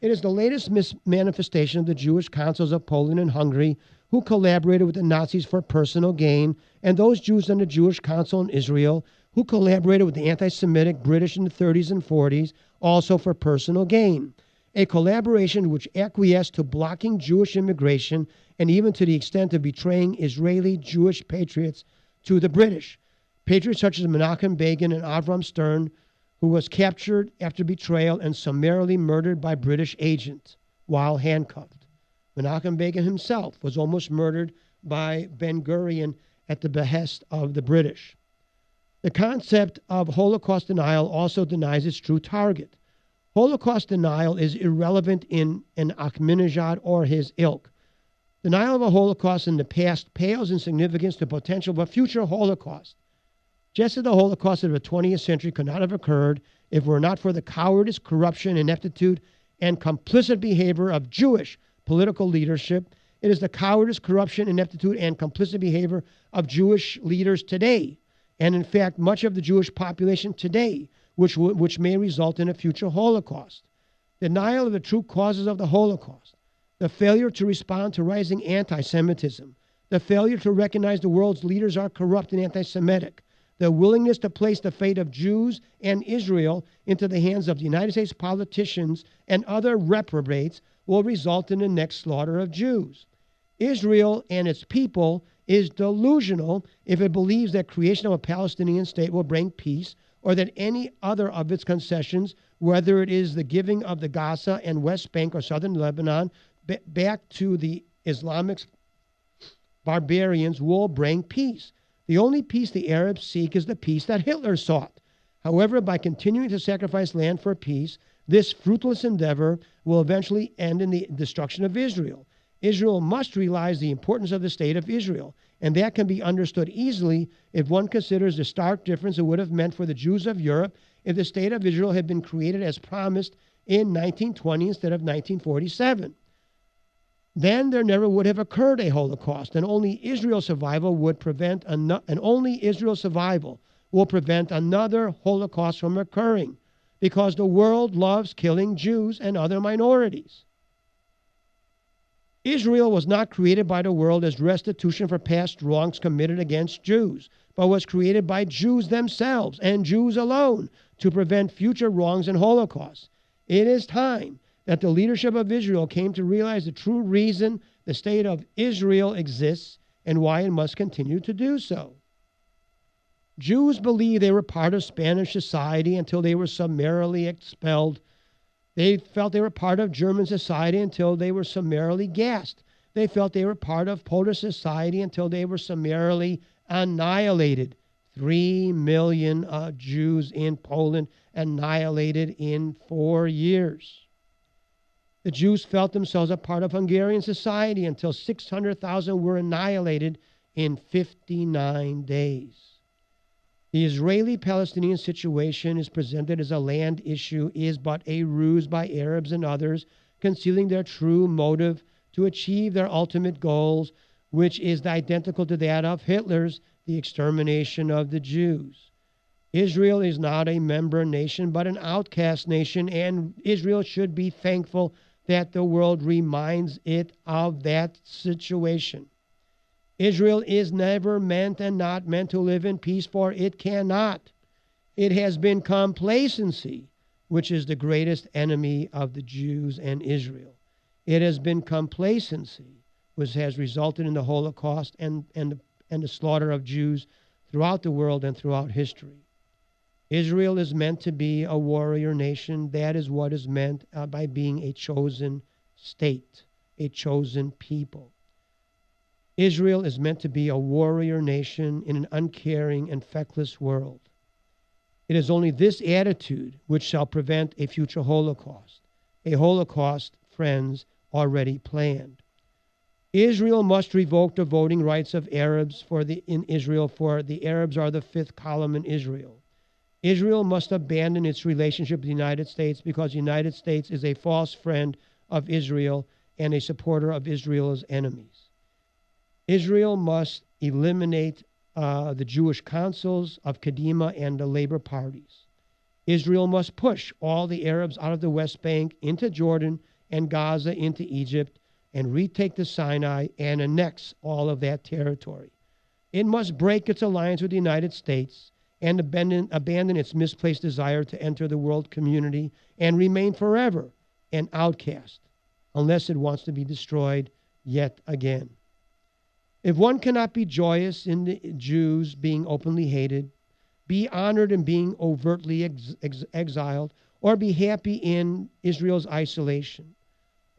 It is the latest manifestation of the Jewish councils of Poland and Hungary who collaborated with the Nazis for personal gain, and those Jews on the Jewish Council in Israel who collaborated with the anti-Semitic British in the 30s and 40s, also for personal gain. A collaboration which acquiesced to blocking Jewish immigration and even to the extent of betraying Israeli Jewish patriots to the British. Patriots such as Menachem Begin and Avram Stern, who was captured after betrayal and summarily murdered by British agents while handcuffed. Menachem Begin himself was almost murdered by Ben-Gurion at the behest of the British. The concept of Holocaust denial also denies its true target. Holocaust denial is irrelevant in an Ahmadinejad or his ilk. Denial of a Holocaust in the past pales in significance to potential of a future Holocaust. Just as the Holocaust of the 20th century could not have occurred if it were not for the cowardice, corruption, ineptitude, and complicit behavior of Jewish political leadership, it is the cowardice, corruption, ineptitude, and complicit behavior of Jewish leaders today, and in fact much of the Jewish population today, which may result in a future Holocaust. Denial of the true causes of the Holocaust, the failure to respond to rising anti-Semitism, the failure to recognize the world's leaders are corrupt and anti-Semitic, the willingness to place the fate of Jews and Israel into the hands of the United States politicians and other reprobates will result in the next slaughter of Jews. Israel and its people is delusional if it believes that creation of a Palestinian state will bring peace, or that any other of its concessions, whether it is the giving of the Gaza and West Bank or southern Lebanon back to the Islamic barbarians, will bring peace. The only peace the Arabs seek is the peace that Hitler sought. However, by continuing to sacrifice land for peace, this fruitless endeavor will eventually end in the destruction of Israel. Israel must realize the importance of the state of Israel, and that can be understood easily if one considers the stark difference it would have meant for the Jews of Europe if the state of Israel had been created as promised in 1920 instead of 1947. Then there never would have occurred a Holocaust, and only Israel's survival will prevent another Holocaust from occurring, because the world loves killing Jews and other minorities. Israel was not created by the world as restitution for past wrongs committed against Jews, but was created by Jews themselves and Jews alone to prevent future wrongs and holocausts. It is time that the leadership of Israel came to realize the true reason the state of Israel exists and why it must continue to do so. Jews believed they were part of Spanish society until they were summarily expelled. They felt they were part of German society until they were summarily gassed. They felt they were part of Polish society until they were summarily annihilated. 3 million Jews in Poland annihilated in 4 years. The Jews felt themselves a part of Hungarian society until 600,000 were annihilated in 59 days. The Israeli-Palestinian situation is presented as a land issue is but a ruse by Arabs and others, concealing their true motive to achieve their ultimate goals, which is identical to that of Hitler's, the extermination of the Jews. Israel is not a member nation, but an outcast nation, and Israel should be thankful that the world reminds it of that situation. Israel is never meant and not meant to live in peace, for it cannot. It has been complacency, which is the greatest enemy of the Jews and Israel. It has been complacency, which has resulted in the Holocaust and the slaughter of Jews throughout the world and throughout history. Israel is meant to be a warrior nation. That is what is meant by being a chosen state, a chosen people. Israel is meant to be a warrior nation in an uncaring and feckless world. It is only this attitude which shall prevent a future Holocaust. A Holocaust, friends, already planned. Israel must revoke the voting rights of Arabs in Israel, for the Arabs are the fifth column in Israel. Israel must abandon its relationship with the United States because the United States is a false friend of Israel and a supporter of Israel's enemies. Israel must eliminate the Jewish councils of Kadima and the labor parties. Israel must push all the Arabs out of the West Bank into Jordan and Gaza into Egypt and retake the Sinai and annex all of that territory. It must break its alliance with the United States and abandon its misplaced desire to enter the world community and remain forever an outcast, unless it wants to be destroyed yet again. If one cannot be joyous in the Jews being openly hated, be honored in being overtly exiled, or be happy in Israel's isolation,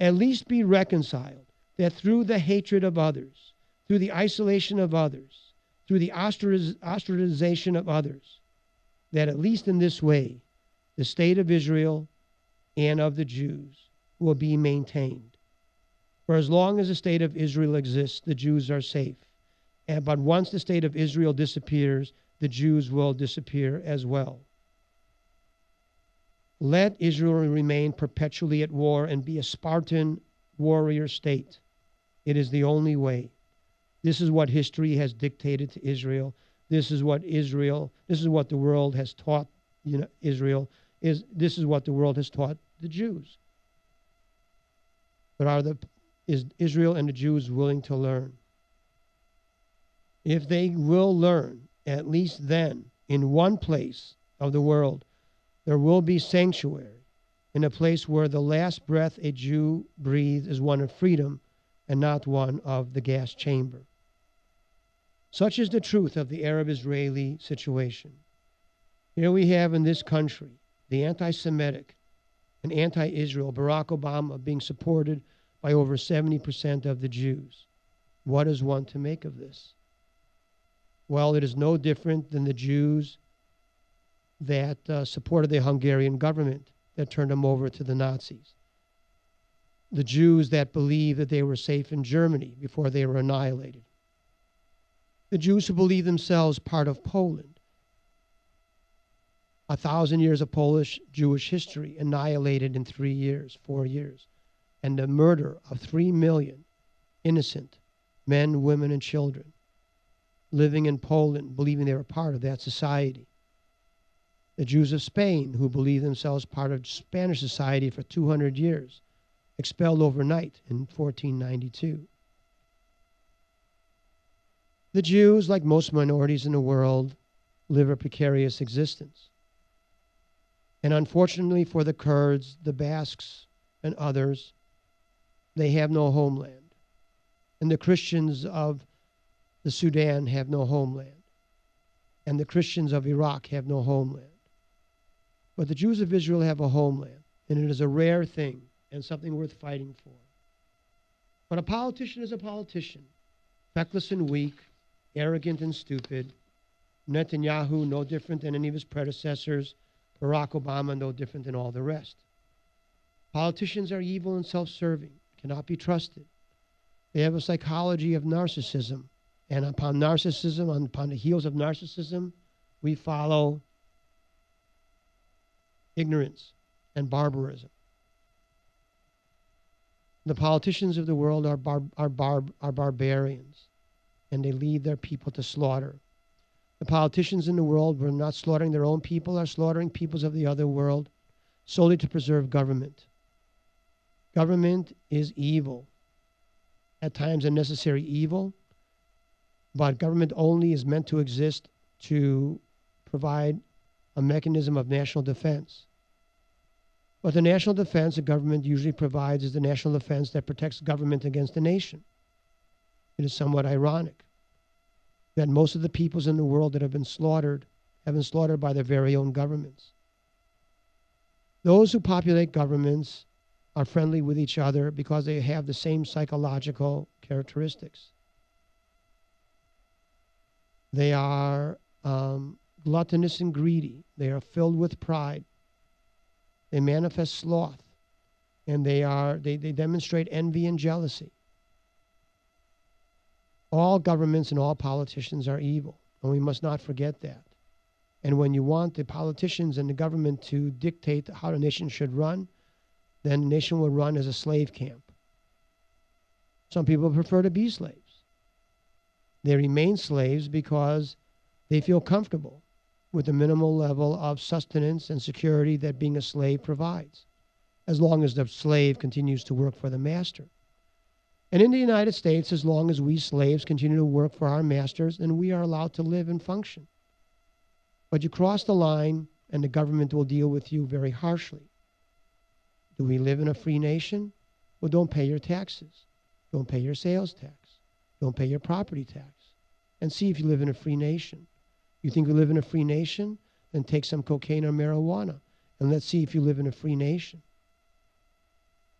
at least be reconciled that through the hatred of others, through the isolation of others, through the ostracization of others, that at least in this way, the state of Israel and of the Jews will be maintained. For as long as the state of Israel exists, the Jews are safe. But once the state of Israel disappears, the Jews will disappear as well. Let Israel remain perpetually at war and be a Spartan warrior state. It is the only way. This is what history has dictated to Israel. This is what the world has taught Israel. This is what the world has taught the Jews. But is Israel and the Jews willing to learn? If they will learn, at least then, in one place of the world, there will be sanctuary, in a place where the last breath a Jew breathes is one of freedom and not one of the gas chamber. Such is the truth of the Arab-Israeli situation. Here we have in this country the anti-Semitic and anti-Israel Barack Obama being supported by over 70% of the Jews. What is one to make of this? Well, it is no different than the Jews that supported the Hungarian government that turned them over to the Nazis. The Jews that believed that they were safe in Germany before they were annihilated. The Jews who believed themselves part of Poland. 1,000 years of Polish Jewish history annihilated in 3 years, 4 years. And the murder of 3 million innocent men, women, and children living in Poland, believing they were part of that society. The Jews of Spain, who believed themselves part of Spanish society for 200 years, expelled overnight in 1492. The Jews, like most minorities in the world, live a precarious existence. And unfortunately for the Kurds, the Basques, and others, they have no homeland. And the Christians of the Sudan have no homeland. And the Christians of Iraq have no homeland. But the Jews of Israel have a homeland, and it is a rare thing and something worth fighting for. But a politician is a politician, feckless and weak, arrogant and stupid. Netanyahu, no different than any of his predecessors. Barack Obama, no different than all the rest. Politicians are evil and self-serving, cannot be trusted. They have a psychology of narcissism. And upon narcissism, upon the heels of narcissism, we follow ignorance and barbarism. The politicians of the world are barbarians, and they lead their people to slaughter. The politicians in the world were not slaughtering their own people, are slaughtering peoples of the other world solely to preserve government. Government is evil, at times a necessary evil, but government only is meant to exist to provide a mechanism of national defense. But the national defense the government usually provides is the national defense that protects government against the nation. It is somewhat ironic that most of the peoples in the world that have been slaughtered by their very own governments. Those who populate governments are friendly with each other because they have the same psychological characteristics. They are gluttonous and greedy. They are filled with pride. They manifest sloth, and they demonstrate envy and jealousy. All governments and all politicians are evil, and we must not forget that. And when you want the politicians and the government to dictate how the nation should run, then the nation will run as a slave camp. Some people prefer to be slaves. They remain slaves because they feel comfortable with the minimal level of sustenance and security that being a slave provides, as long as the slave continues to work for the master. And in the United States, as long as we slaves continue to work for our masters, then we are allowed to live and function. But you cross the line, and the government will deal with you very harshly. Do we live in a free nation? Well, don't pay your taxes. Don't pay your sales tax. Don't pay your property tax. And see if you live in a free nation. You think we live in a free nation? Then take some cocaine or marijuana, and let's see if you live in a free nation.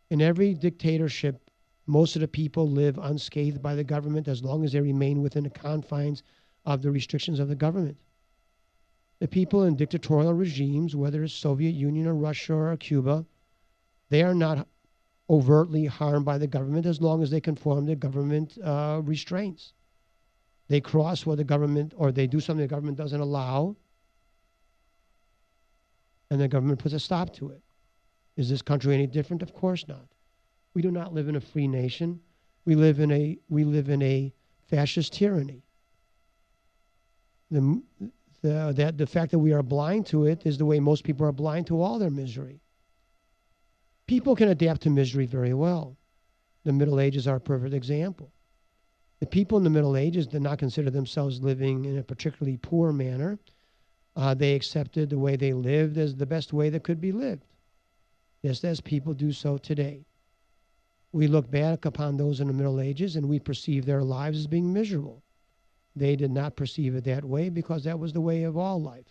In every dictatorship, most of the people live unscathed by the government as long as they remain within the confines of the restrictions of the government. The people in dictatorial regimes, whether it's Soviet Union or Russia or Cuba, they are not overtly harmed by the government as long as they conform to government restraints. They cross what the government, or they do something the government doesn't allow, and the government puts a stop to it. Is this country any different? Of course not. We do not live in a free nation. We live in a fascist tyranny. The fact that we are blind to it is the way most people are blind to all their misery. People can adapt to misery very well. The Middle Ages are a perfect example. The people in the Middle Ages did not consider themselves living in a particularly poor manner. They accepted the way they lived as the best way that could be lived, just as people do so today. We look back upon those in the Middle Ages and we perceive their lives as being miserable. They did not perceive it that way because that was the way of all life.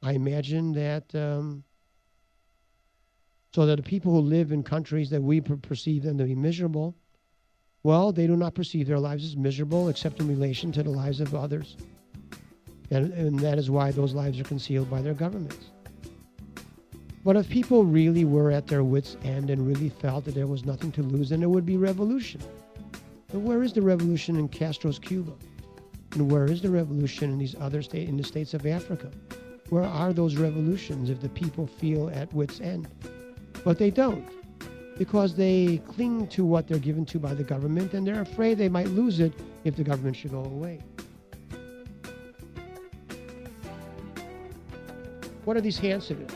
I imagine that so that the people who live in countries that we perceive them to be miserable, Well, they do not perceive their lives as miserable except in relation to the lives of others. And that is why those lives are concealed by their governments. But if people really were at their wits' end and really felt that there was nothing to lose, then there would be revolution. But where is the revolution in Castro's Cuba? And where is the revolution in these other in the states of Africa? Where are those revolutions if the people feel at wits' end? But they don't, because they cling to what they're given to by the government, and they're afraid they might lose it if the government should go away. What are these hand signals?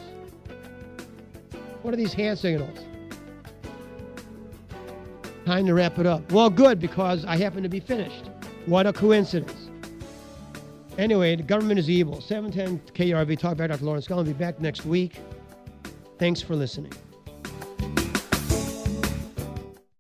What are these hand signals? Time to wrap it up. Well, good, because I happen to be finished. What a coincidence. Anyway, the government is evil. 710 KRV, Talk Back, Dr. Lawrence Gelman. I'll be back next week. Thanks for listening.